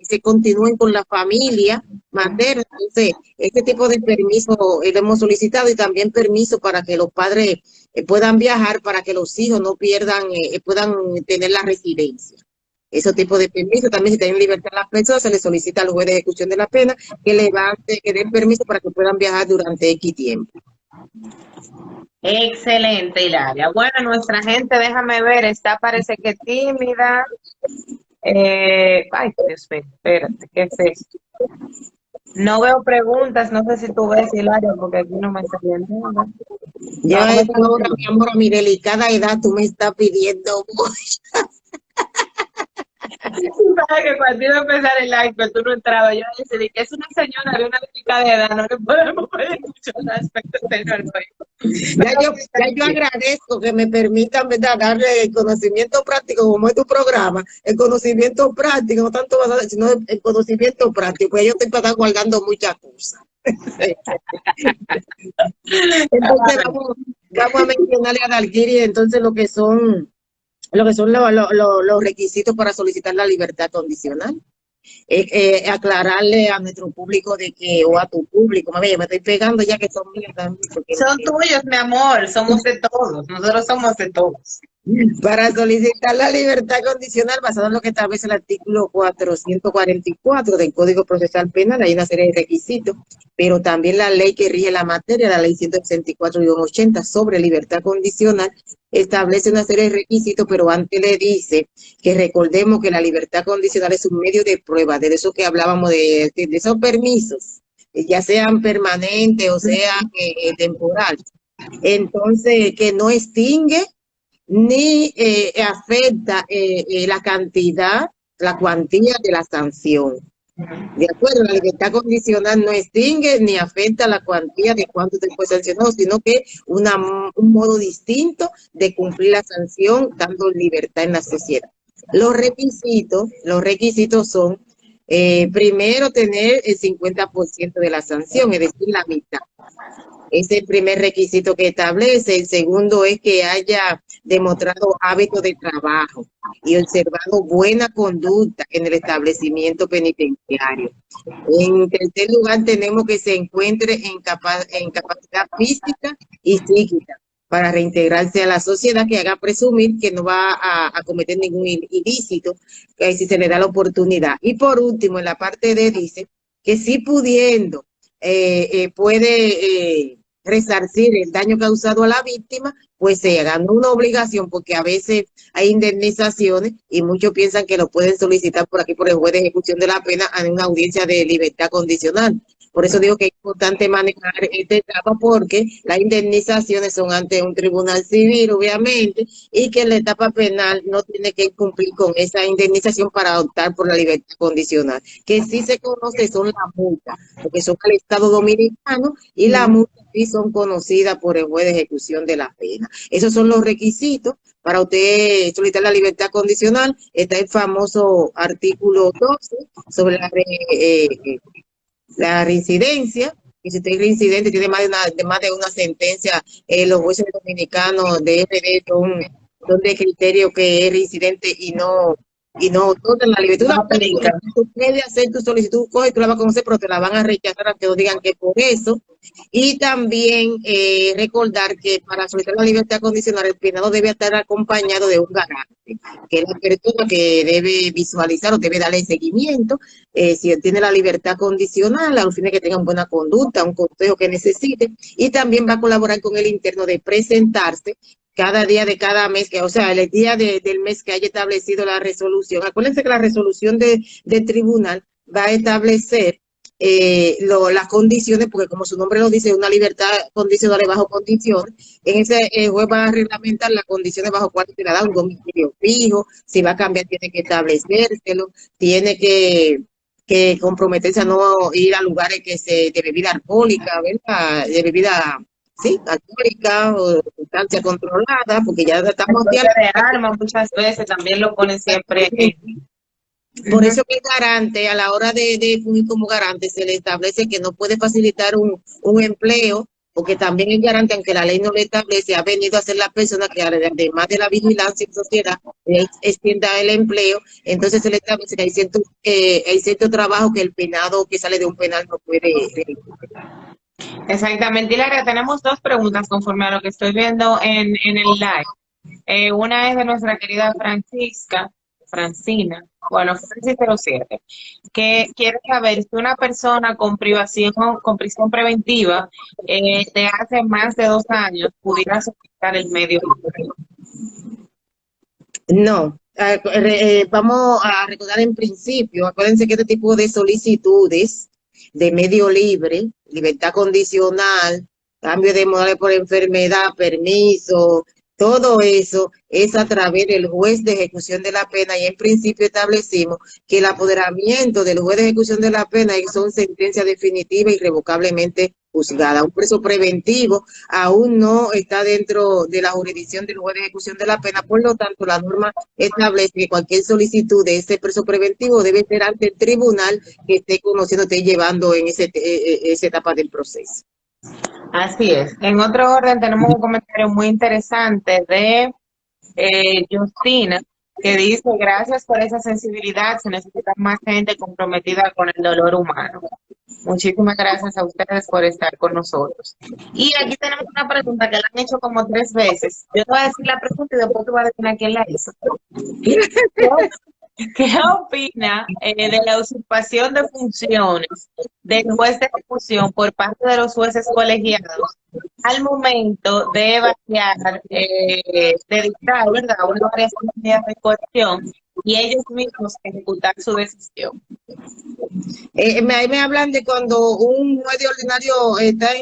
se continúen con la familia materna. Entonces, este tipo de permiso lo hemos solicitado y también permiso para que los padres puedan viajar, para que los hijos no pierdan, puedan tener la residencia. Ese tipo de permiso, también si tienen libertad las personas, se les solicita al juez de ejecución de la pena que den permiso para que puedan viajar durante X tiempo. Excelente, Hilaria. Bueno, nuestra gente, déjame ver, parece que tímida. Ay, Dios mío, espérate, ¿qué es esto? No veo preguntas, no sé si tú ves, Hilaria, porque aquí no me salió nada. Ya a esta hora, mi amor, a mi delicada edad, tú me estás pidiendo mucho. Sabes que cuando iba a empezar el live, pero tú no entrabas, yo decidí que es una señora de una delicada edad, no le podemos pedir mucho al aspecto exterior. Ya yo agradezco que me permitan, ¿verdad?, darle el conocimiento práctico, como es tu programa, el conocimiento práctico, no tanto basado, sino el conocimiento práctico, pues yo estoy para estar guardando muchas cosas. Entonces vamos a mencionarle a Dalgiri entonces lo que son los requisitos para solicitar la libertad condicional. Aclararle a nuestro público o a tu público, mami, me estoy pegando ya que son míos también. Son tuyos, mi amor, somos de todos, nosotros somos de todos. Para solicitar la libertad condicional, basado en lo que establece el artículo 444 del Código Procesal Penal, hay una serie de requisitos, pero también la ley que rige la materia, la ley 164-80 sobre libertad condicional, establece una serie de requisitos, pero antes le dice que recordemos que la libertad condicional es un medio de prueba, de eso que hablábamos de esos permisos, ya sean permanentes o sean temporales. Entonces, que no extingue ni afecta la cuantía de la sanción. De acuerdo, la libertad condicional no extingue ni afecta la cuantía de cuánto te fue sancionado, sino que un modo distinto de cumplir la sanción, dando libertad en la sociedad. Los requisitos son, primero, tener el 50% de la sanción, es decir, la mitad. Es el primer requisito que establece. El segundo es que haya demostrado hábitos de trabajo y observado buena conducta en el establecimiento penitenciario. En tercer lugar, tenemos que se encuentre en capacidad física y psíquica para reintegrarse a la sociedad, que haga presumir que no va a cometer ningún ilícito, si se le da la oportunidad. Y por último, en la parte D dice que si pudiendo puede resarcir el daño causado a la víctima, pues se hagan una obligación, porque a veces hay indemnizaciones y muchos piensan que lo pueden solicitar por aquí por el juez de ejecución de la pena en una audiencia de libertad condicional. Por eso digo que es importante manejar esta etapa, porque las indemnizaciones son ante un tribunal civil, obviamente, y que en la etapa penal no tiene que cumplir con esa indemnización para optar por la libertad condicional. Que sí se conoce son las multas, porque son al Estado Dominicano, y las multas sí son conocidas por el juez de ejecución de la pena. Esos son los requisitos para usted solicitar la libertad condicional. Está el famoso artículo 12 sobre la reincidencia, y si usted es reincidente, tiene más de una sentencia, los jueces dominicanos de RD son de criterio que es reincidente y no otorgan la libertad. Tú puedes hacer tu solicitud, coge, tú la vas a conocer, pero te la van a rechazar aunque no digan que por eso. Y también recordar que para solicitar la libertad condicional, el penado debe estar acompañado de un garante, que es la persona que debe visualizar o debe darle seguimiento, si él tiene la libertad condicional, al fin de que tenga buena conducta, un consejo que necesite, y también va a colaborar con el interno de presentarse cada día de cada mes, o sea, el día del mes que haya establecido la resolución. Acuérdense que la resolución del tribunal va a establecer las condiciones, porque como su nombre lo dice, una libertad condicional y bajo condiciones. En ese juez va a reglamentar las condiciones bajo cuales se le da un domicilio fijo, si va a cambiar tiene que establecérselo, tiene que comprometerse a no ir a lugares de bebida alcohólica, ¿verdad? De bebida, sí, alcohólica o sustancia controlada, porque ya estamos aquí. De armas muchas veces también lo ponen siempre. Por eso que el garante, a la hora de fungir como garante, se le establece que no puede facilitar un empleo, porque también el garante, aunque la ley no le establece, ha venido a ser la persona que además de la vigilancia en sociedad, extienda el empleo. Entonces se le establece que hay cierto trabajo que el penado que sale de un penal no puede. Exactamente, Hilaria, tenemos dos preguntas conforme a lo que estoy viendo en el live. Una es de nuestra querida Francina, bueno, Francis 07, que quiere saber si una persona con prisión preventiva de hace más de 2 años pudiera solicitar el medio libre. No. Vamos a recordar en principio, acuérdense que este tipo de solicitudes de medio libre, libertad condicional, cambio de modales por enfermedad, permiso, todo eso es a través del juez de ejecución de la pena, y en principio establecimos que el apoderamiento del juez de ejecución de la pena son sentencias definitivas y irrevocablemente juzgadas. Un preso preventivo aún no está dentro de la jurisdicción del juez de ejecución de la pena, por lo tanto la norma establece que cualquier solicitud de ese preso preventivo debe ser ante el tribunal que esté conociendo, esté llevando en esa etapa del proceso. Así es. En otro orden tenemos un comentario muy interesante de Justina, que dice: gracias por esa sensibilidad, se necesita más gente comprometida con el dolor humano. Muchísimas gracias a ustedes por estar con nosotros. Y aquí tenemos una pregunta que la han hecho como 3 veces. Yo te voy a decir la pregunta y después tú vas a decir a quién la hizo. ¿Qué opina de la usurpación de funciones del juez de ejecución por parte de los jueces colegiados al momento de de dictar, ¿verdad?, una variación de medidas de coerción y ellos mismos ejecutar su decisión? Ahí me hablan de cuando un juez de ordinario está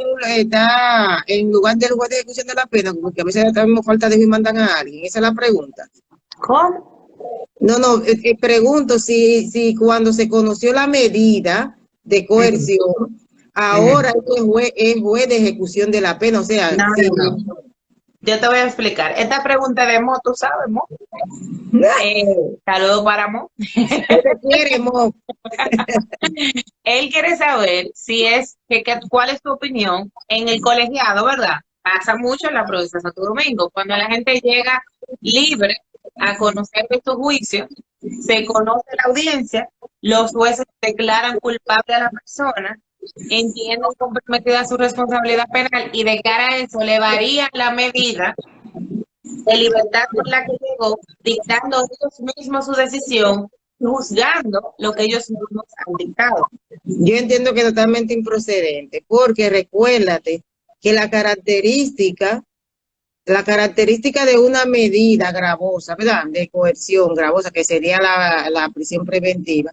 en lugar del juez de ejecución de la pena, porque a veces tenemos falta de y mandan a alguien. Esa es la pregunta. ¿Cómo? No, pregunto si cuando se conoció la medida de coerción, ahora es juez de ejecución de la pena, o sea, No. Yo te voy a explicar. Esta pregunta de Mo, ¿tú sabes, Mo? Saludos para Mo. ¿Qué quiere, Mo? Él quiere saber cuál es tu opinión en el colegiado, ¿verdad? Pasa mucho en la provincia de Santo Domingo. Cuando la gente llega libre a conocer de su juicio, se conoce la audiencia, los jueces declaran culpable a la persona, entienden comprometida su responsabilidad penal y de cara a eso le varían la medida de libertad con la que llegó, dictando ellos mismos su decisión, juzgando lo que ellos mismos han dictado. Yo entiendo que es totalmente improcedente, porque recuérdate que la característica de una medida gravosa, ¿verdad? De coerción gravosa, que sería la prisión preventiva,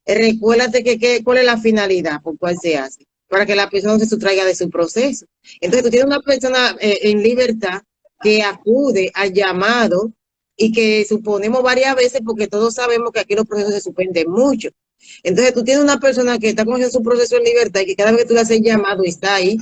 recuérdate cuál es la finalidad por cuál se hace, para que la persona no se sustraiga de su proceso. Entonces, tú tienes una persona en libertad que acude al llamado y que suponemos varias veces, porque todos sabemos que aquí los procesos se suspenden mucho. Entonces, tú tienes una persona que está conociendo su proceso en libertad y que cada vez que tú le haces llamado está ahí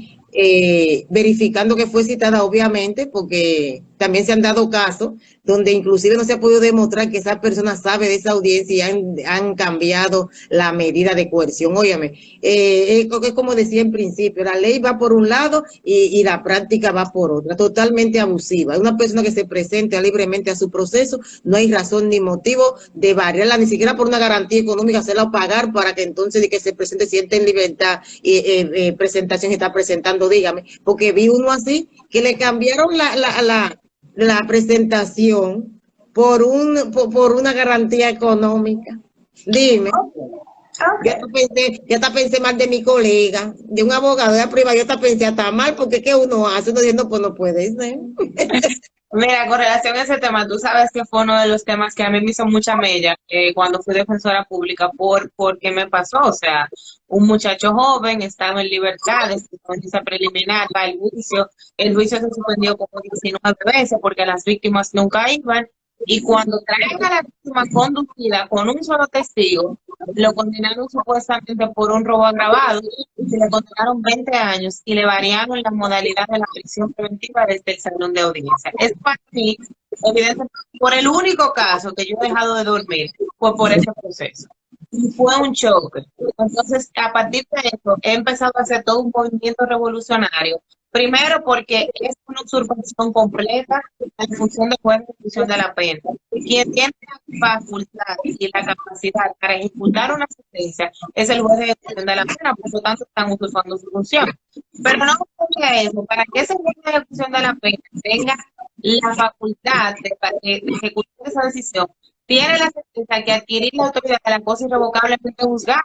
verificando que fue citada, obviamente, porque también se han dado casos donde inclusive no se ha podido demostrar que esa persona sabe de esa audiencia y han cambiado la medida de coerción. Óyeme, es como decía en principio, la ley va por un lado y la práctica va por otra, totalmente abusiva. Una persona que se presente libremente a su proceso, no hay razón ni motivo de variarla, ni siquiera por una garantía económica, hacerla pagar para que entonces de que se presente, siente en libertad y presentación está presentando, dígame, porque vi uno así que le cambiaron la presentación por una garantía económica. Dime. Okay. Yo hasta pensé mal de mi colega, de un abogado de la privada, yo hasta pensé hasta mal, porque ¿qué uno hace? Uno diciendo, pues no puede ser. Mira, con relación a ese tema, tú sabes que fue uno de los temas que a mí me hizo mucha mella cuando fui defensora pública porque me pasó, o sea, un muchacho joven estaba en libertad, estaba en esa preliminar, va el juicio se suspendió como 19 veces porque las víctimas nunca iban, y cuando traen a la víctima conducida con un solo testigo, lo condenaron supuestamente por un robo agravado, y le condenaron 20 años y le variaron la modalidad de la prisión preventiva desde el salón de audiencia. Es para mí, evidentemente, por el único caso que yo he dejado de dormir, fue por ese proceso. Y fue un choque. Entonces, a partir de eso, he empezado a hacer todo un movimiento revolucionario. Primero, porque es una usurpación completa en función de juez de ejecución de la pena. Quien tiene la facultad y la capacidad para ejecutar una sentencia es el juez de ejecución de la pena, por lo tanto están usurpando su función. Pero no obstante eso, para que ese juez de ejecución de la pena tenga la facultad de ejecutar esa decisión, tiene la sentencia que adquirir la autoridad de la cosa irrevocablemente juzgada.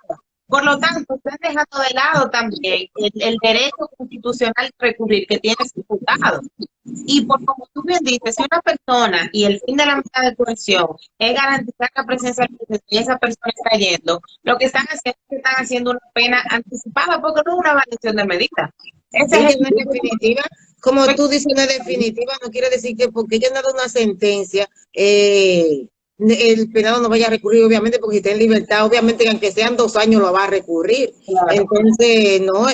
Por lo tanto, están dejando de lado también el derecho constitucional de recurrir que tiene su juzgado. Y por como tú bien dices, si una persona y el fin de la medida de coerción es garantizar la presencia de esa persona está yendo, lo que están haciendo es que están haciendo una pena anticipada porque no es una variación de medida. Esa es una definitiva, como tú dices, una definitiva, no quiere decir que porque ella ha dado una sentencia, el penado no vaya a recurrir, obviamente, porque si está en libertad, obviamente, aunque sean 2 años, lo va a recurrir. Claro. Entonces, no,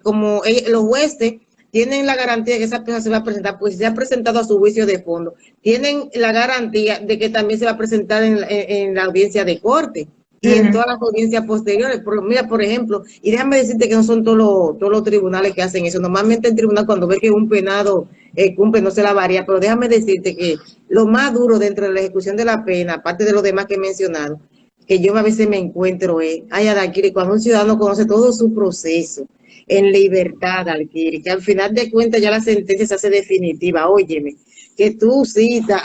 como los jueces tienen la garantía de que esa persona se va a presentar, pues si se ha presentado a su juicio de fondo, tienen la garantía de que también se va a presentar en la audiencia de corte y en todas las audiencias posteriores. Mira, por ejemplo, y déjame decirte que no son todos los tribunales que hacen eso. Normalmente el tribunal, cuando ve que un penado cumple, no se la varía, pero déjame decirte que lo más duro dentro de la ejecución de la pena, aparte de lo demás que he mencionado, que yo a veces me encuentro Alquiri, cuando un ciudadano conoce todo su proceso en libertad, Alquiri, que al final de cuentas ya la sentencia se hace definitiva. Óyeme, que tú citas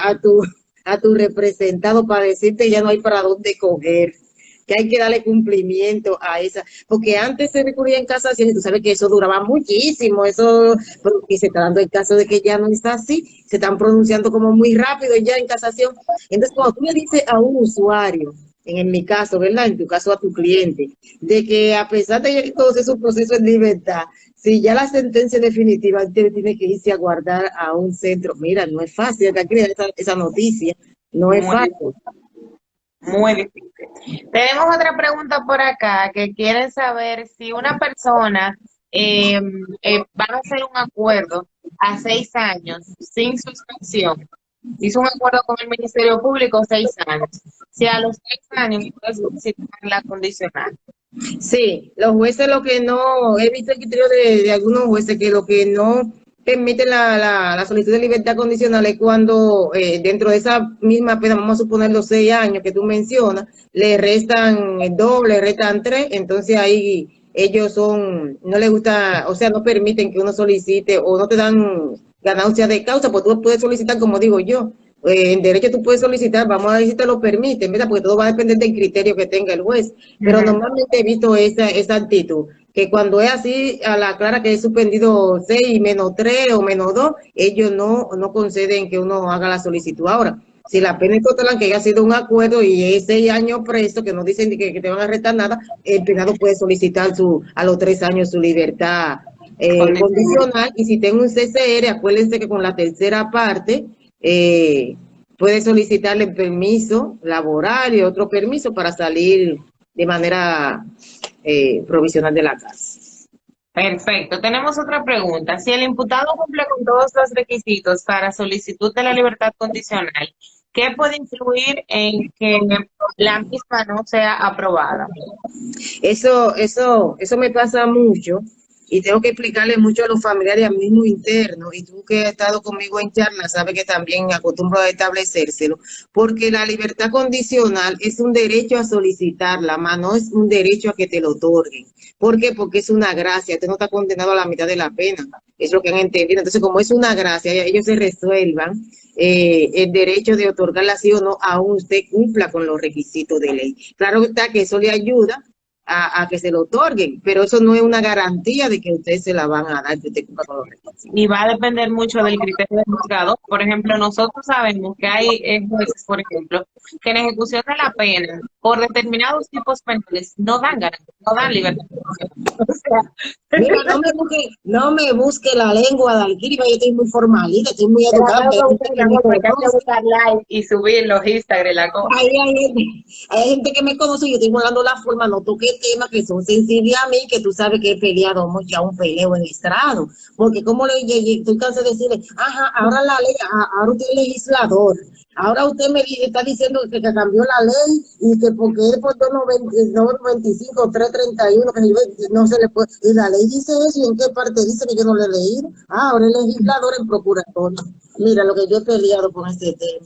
a tu representado para decirte ya no hay para dónde coger, que hay que darle cumplimiento a esa, porque antes se recurría en casación y tú sabes que eso duraba muchísimo, y se está dando el caso de que ya no está así, se están pronunciando como muy rápido ya en casación. Entonces, cuando tú le dices a un usuario, en mi caso, ¿verdad? En tu caso a tu cliente, de que a pesar de que todo su proceso en libertad, si ya la sentencia definitiva tiene que irse a guardar a un centro, mira, no es fácil, esa noticia, no es fácil. Muy difícil. Tenemos otra pregunta por acá que quieren saber si una persona va a hacer un acuerdo a 6 años sin suspensión. Hizo un acuerdo con el Ministerio Público 6 años. Si a los 6 años puede solicitar la condicional. Sí, los jueces lo que no, he visto el criterio de algunos jueces que lo que no permiten la solicitud de libertad condicional es cuando dentro de esa misma pena, vamos a suponer los 6 años que tú mencionas, le restan el doble, le restan 3, entonces ahí ellos no les gusta, o sea, no permiten que uno solicite o no te dan ganancia de causa, pues tú puedes solicitar, como digo yo, en derecho tú puedes solicitar, vamos a ver si te lo permiten, ¿verdad? Porque todo va a depender del criterio que tenga el juez, pero normalmente he visto esa actitud, que cuando es así, a la clara que es suspendido 6 menos 3 o menos 2, ellos no conceden que uno haga la solicitud. Ahora, si la pena es total, que haya sido un acuerdo y es 6 años preso, que no dicen que te van a arrestar nada, el penado puede solicitar a los 3 años su libertad condicional, y si tengo un CCR, acuérdense que con la tercera parte puede solicitarle permiso laboral y otro permiso para salir de manera provisional de la casa. Perfecto. Tenemos otra pregunta. Si el imputado cumple con todos los requisitos para solicitud de la libertad condicional, ¿qué puede influir en que la misma no sea aprobada? Eso me pasa mucho y tengo que explicarle mucho a los familiares, a mí mismo interno, y tú que has estado conmigo en charla, sabes que también acostumbro a establecérselo, porque la libertad condicional es un derecho a solicitarla, más no es un derecho a que te lo otorguen. ¿Por qué? Porque es una gracia, usted no está condenado a la mitad de la pena, es lo que han entendido. Entonces, como es una gracia, ellos se resuelvan el derecho de otorgarla sí o no, aún usted cumpla con los requisitos de ley. Claro está que eso le ayuda a que se lo otorguen, pero eso no es una garantía de que ustedes se la van a dar, que usted cumpla con los requisitos. Y va a depender mucho del criterio del juzgado. Por ejemplo, nosotros sabemos que hay jueces, por ejemplo, que en ejecución de la pena, por determinados tipos penales, no dan garantía, no dan libertad. O sea, Mira, no me busque la lengua de Alquiriba, yo estoy muy formalita, estoy muy educada. Hay que buscar like y subir los Instagram, la cosa. Hay gente que me conoce, yo estoy volando la forma, no toque temas que son sensibles a mí, que tú sabes que he peleado mucho a un peleo en estrado, porque como le llegué, estoy cansada de decirle, ajá, ahora la ley, ahora usted es legislador, ahora usted me está diciendo que cambió la ley y que porque es por 295, 331, que no se le puede, y la ley dice eso, y en qué parte dice que yo no le he leído. Ahora el legislador en procuratorio. Mira lo que yo he peleado con este tema.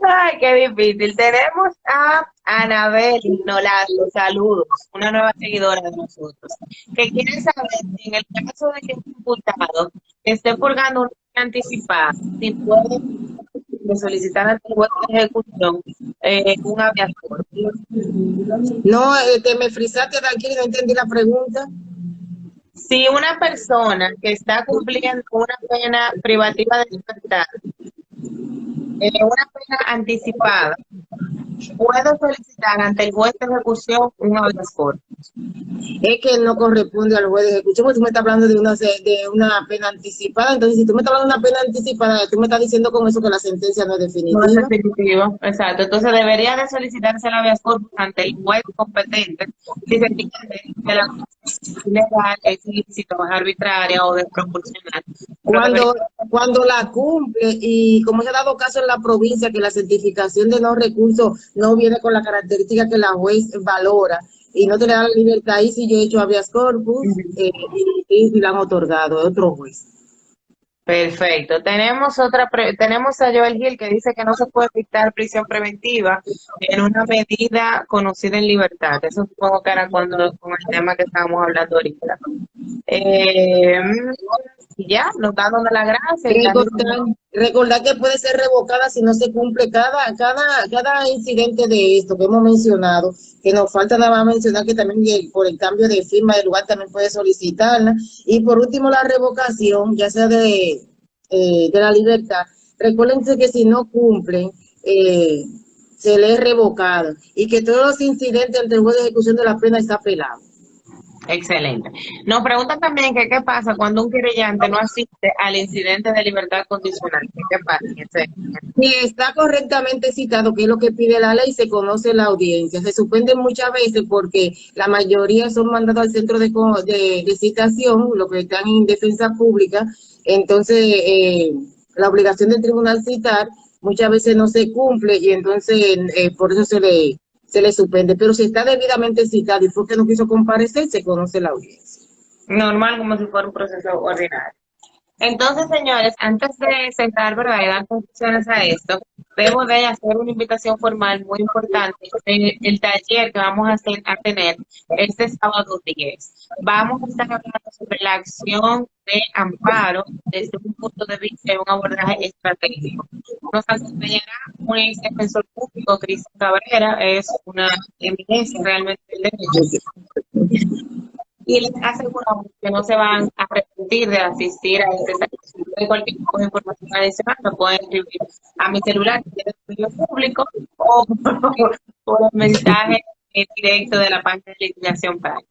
Ay, qué difícil. Tenemos a Anabel Nolasco, saludos, una nueva seguidora de nosotros, que quiere saber si en el caso de que un imputado esté purgando una pena anticipada, si puede solicitar ante el juez de ejecución un habeas corpus. No, me frisaste de aquí, no entendí la pregunta. Si una persona que está cumpliendo una pena privativa de libertad, una pena anticipada, puedo solicitar ante el juez de ejecución un habeas corpus. Es que no corresponde al juez de ejecución, porque tú me estás hablando de una pena anticipada. Entonces, si tú me estás hablando de una pena anticipada, tú me estás diciendo con eso que la sentencia no es definitiva. No es definitivo, exacto. Entonces debería de solicitarse el habeas corpus ante el juez competente si se entiende que la ilegal es ilícito, es arbitraria o desproporcional. Cuando la cumple, y como se ha dado caso en la provincia, que la certificación de no recurso no viene con la característica que la juez valora y no te le da la libertad, ahí sí yo he hecho habeas corpus y la han otorgado a otro juez. Perfecto. Tenemos tenemos a Joel Gil que dice que no se puede dictar prisión preventiva en una medida conocida en libertad. Eso supongo que era con el tema que estábamos hablando ahorita. Y ya, nos está dando la gracia. Recordar que puede ser revocada si no se cumple cada incidente de esto que hemos mencionado, que nos falta nada más mencionar que también por el cambio de firma del lugar también puede solicitarla. Y por último, la revocación, ya sea de la libertad. Recuérdense que si no cumplen, se le es revocado y que todos los incidentes ante el juez de ejecución de la pena está apelado. Excelente. Nos preguntan también que qué pasa cuando un querellante no asiste al incidente de libertad condicional. ¿Qué pasa? Si está correctamente citado, que es lo que pide la ley, se conoce la audiencia. Se suspende muchas veces porque la mayoría son mandados al centro de citación, los que están en defensa pública. Entonces, la obligación del tribunal citar muchas veces no se cumple y entonces por eso se le suspende, pero si está debidamente citado y fue que no quiso comparecer, se conoce la audiencia. Normal, como si fuera un proceso ordinario. Entonces, señores, antes de cerrar, ¿verdad? Y dar conclusiones a esto, debo de hacer una invitación formal muy importante en el taller que vamos a tener este sábado 10. Vamos a estar hablando sobre la acción de amparo desde un punto de vista de un abordaje estratégico. Nos acompañará un ex defensor público, Cristian Cabrera, es una eminencia realmente del derecho. Y les aseguramos que no se van a arrepentir de asistir a este servicio. De cualquier tipo de información adicional, me pueden escribir a mi celular, que es el medio público, o por el mensaje directo de la página de liquidación Prime.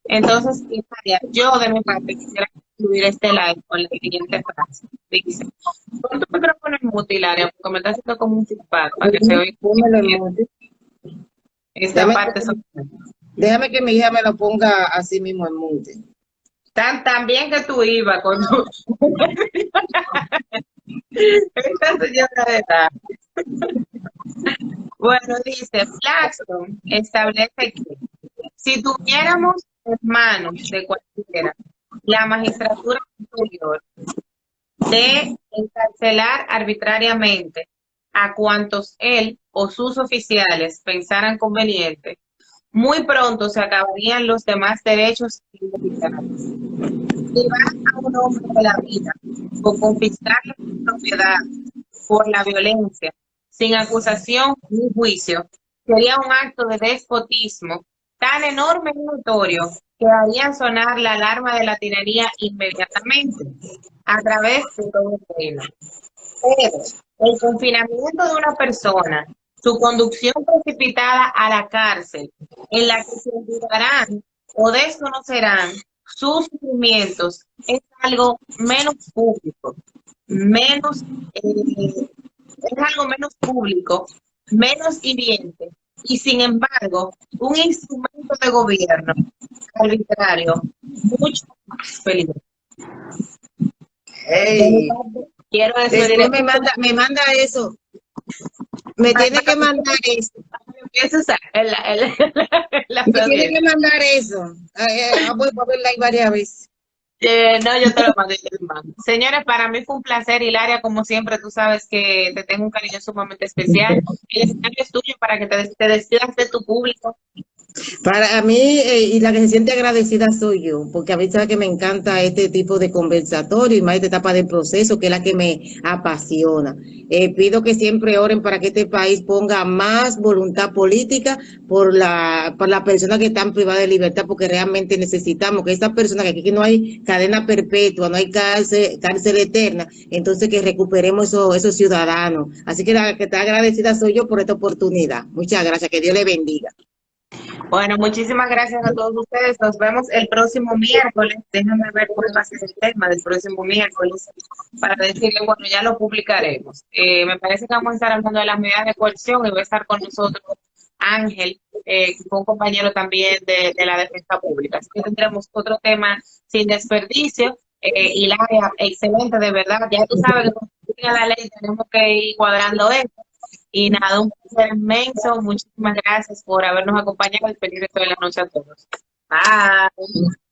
Entonces, Italia, yo de mi parte quisiera concluir este live con la siguiente frase. Dice, pon tu micrófono en mute, Hilaria, porque me está haciendo como un feedback para que se oiga Pónmelo en mute. esta Déjame, parte. déjame que mi hija me lo ponga así mismo en mute. Tan bien que tú ibas con tu... Esta señora de edad. Bueno, dice, Blackstone establece que si tuviéramos en manos de cualquiera la magistratura superior de encarcelar arbitrariamente a cuantos él o sus oficiales pensaran conveniente, muy pronto se acabarían los demás derechos individuales. Privar a un hombre de la vida o confiscarle su propiedad por la violencia, sin acusación ni juicio, sería un acto de despotismo tan enorme y notorio que haría sonar la alarma de la tiranía inmediatamente a través de todo el reino. Pero el confinamiento de una persona, su conducción precipitada a la cárcel, en la que se olvidarán o desconocerán sus sufrimientos, es algo menos público, menos, es algo menos público, menos hiriente, y sin embargo, un instrumento de gobierno arbitrario mucho más peligroso. Hey, Quiero después despedir. me manda eso. Me tiene que mandar eso. Empiezo a usar la Me tiene que mandar eso. Voy a verla ahí varias veces. no, yo te lo mando, yo te lo mando. Señores, para mí fue un placer, Hilaria, como siempre, tú sabes que te tengo un cariño sumamente especial. El escenario es tuyo para que te despidas de tu público. Para mí, y la que se siente agradecida soy yo, porque a mí sabe que me encanta este tipo de conversatorio y más esta etapa del proceso, que es la que me apasiona. Pido que siempre oren para que este país ponga más voluntad política por la persona que están privadas de libertad, porque realmente necesitamos que esta persona, que aquí no hay cadena perpetua, no hay cárcel eterna, entonces que recuperemos esos ciudadanos. Así que la que está agradecida soy yo por esta oportunidad. Muchas gracias, que Dios le bendiga. Bueno, muchísimas gracias a todos ustedes. Nos vemos el próximo miércoles. Déjenme ver cuál va a ser el tema del próximo miércoles para decirle, bueno, ya lo publicaremos. Me parece que vamos a estar hablando de las medidas de coerción y va a estar con nosotros Ángel, que fue un compañero también de la defensa pública. Así que tendremos otro tema sin desperdicio. Hilaria, excelente, de verdad. Ya tú sabes que cuando llega la ley tenemos que ir cuadrando esto. Y nada, un placer inmenso. Muchísimas gracias por habernos acompañado y feliz resto de la noche a todos. Bye.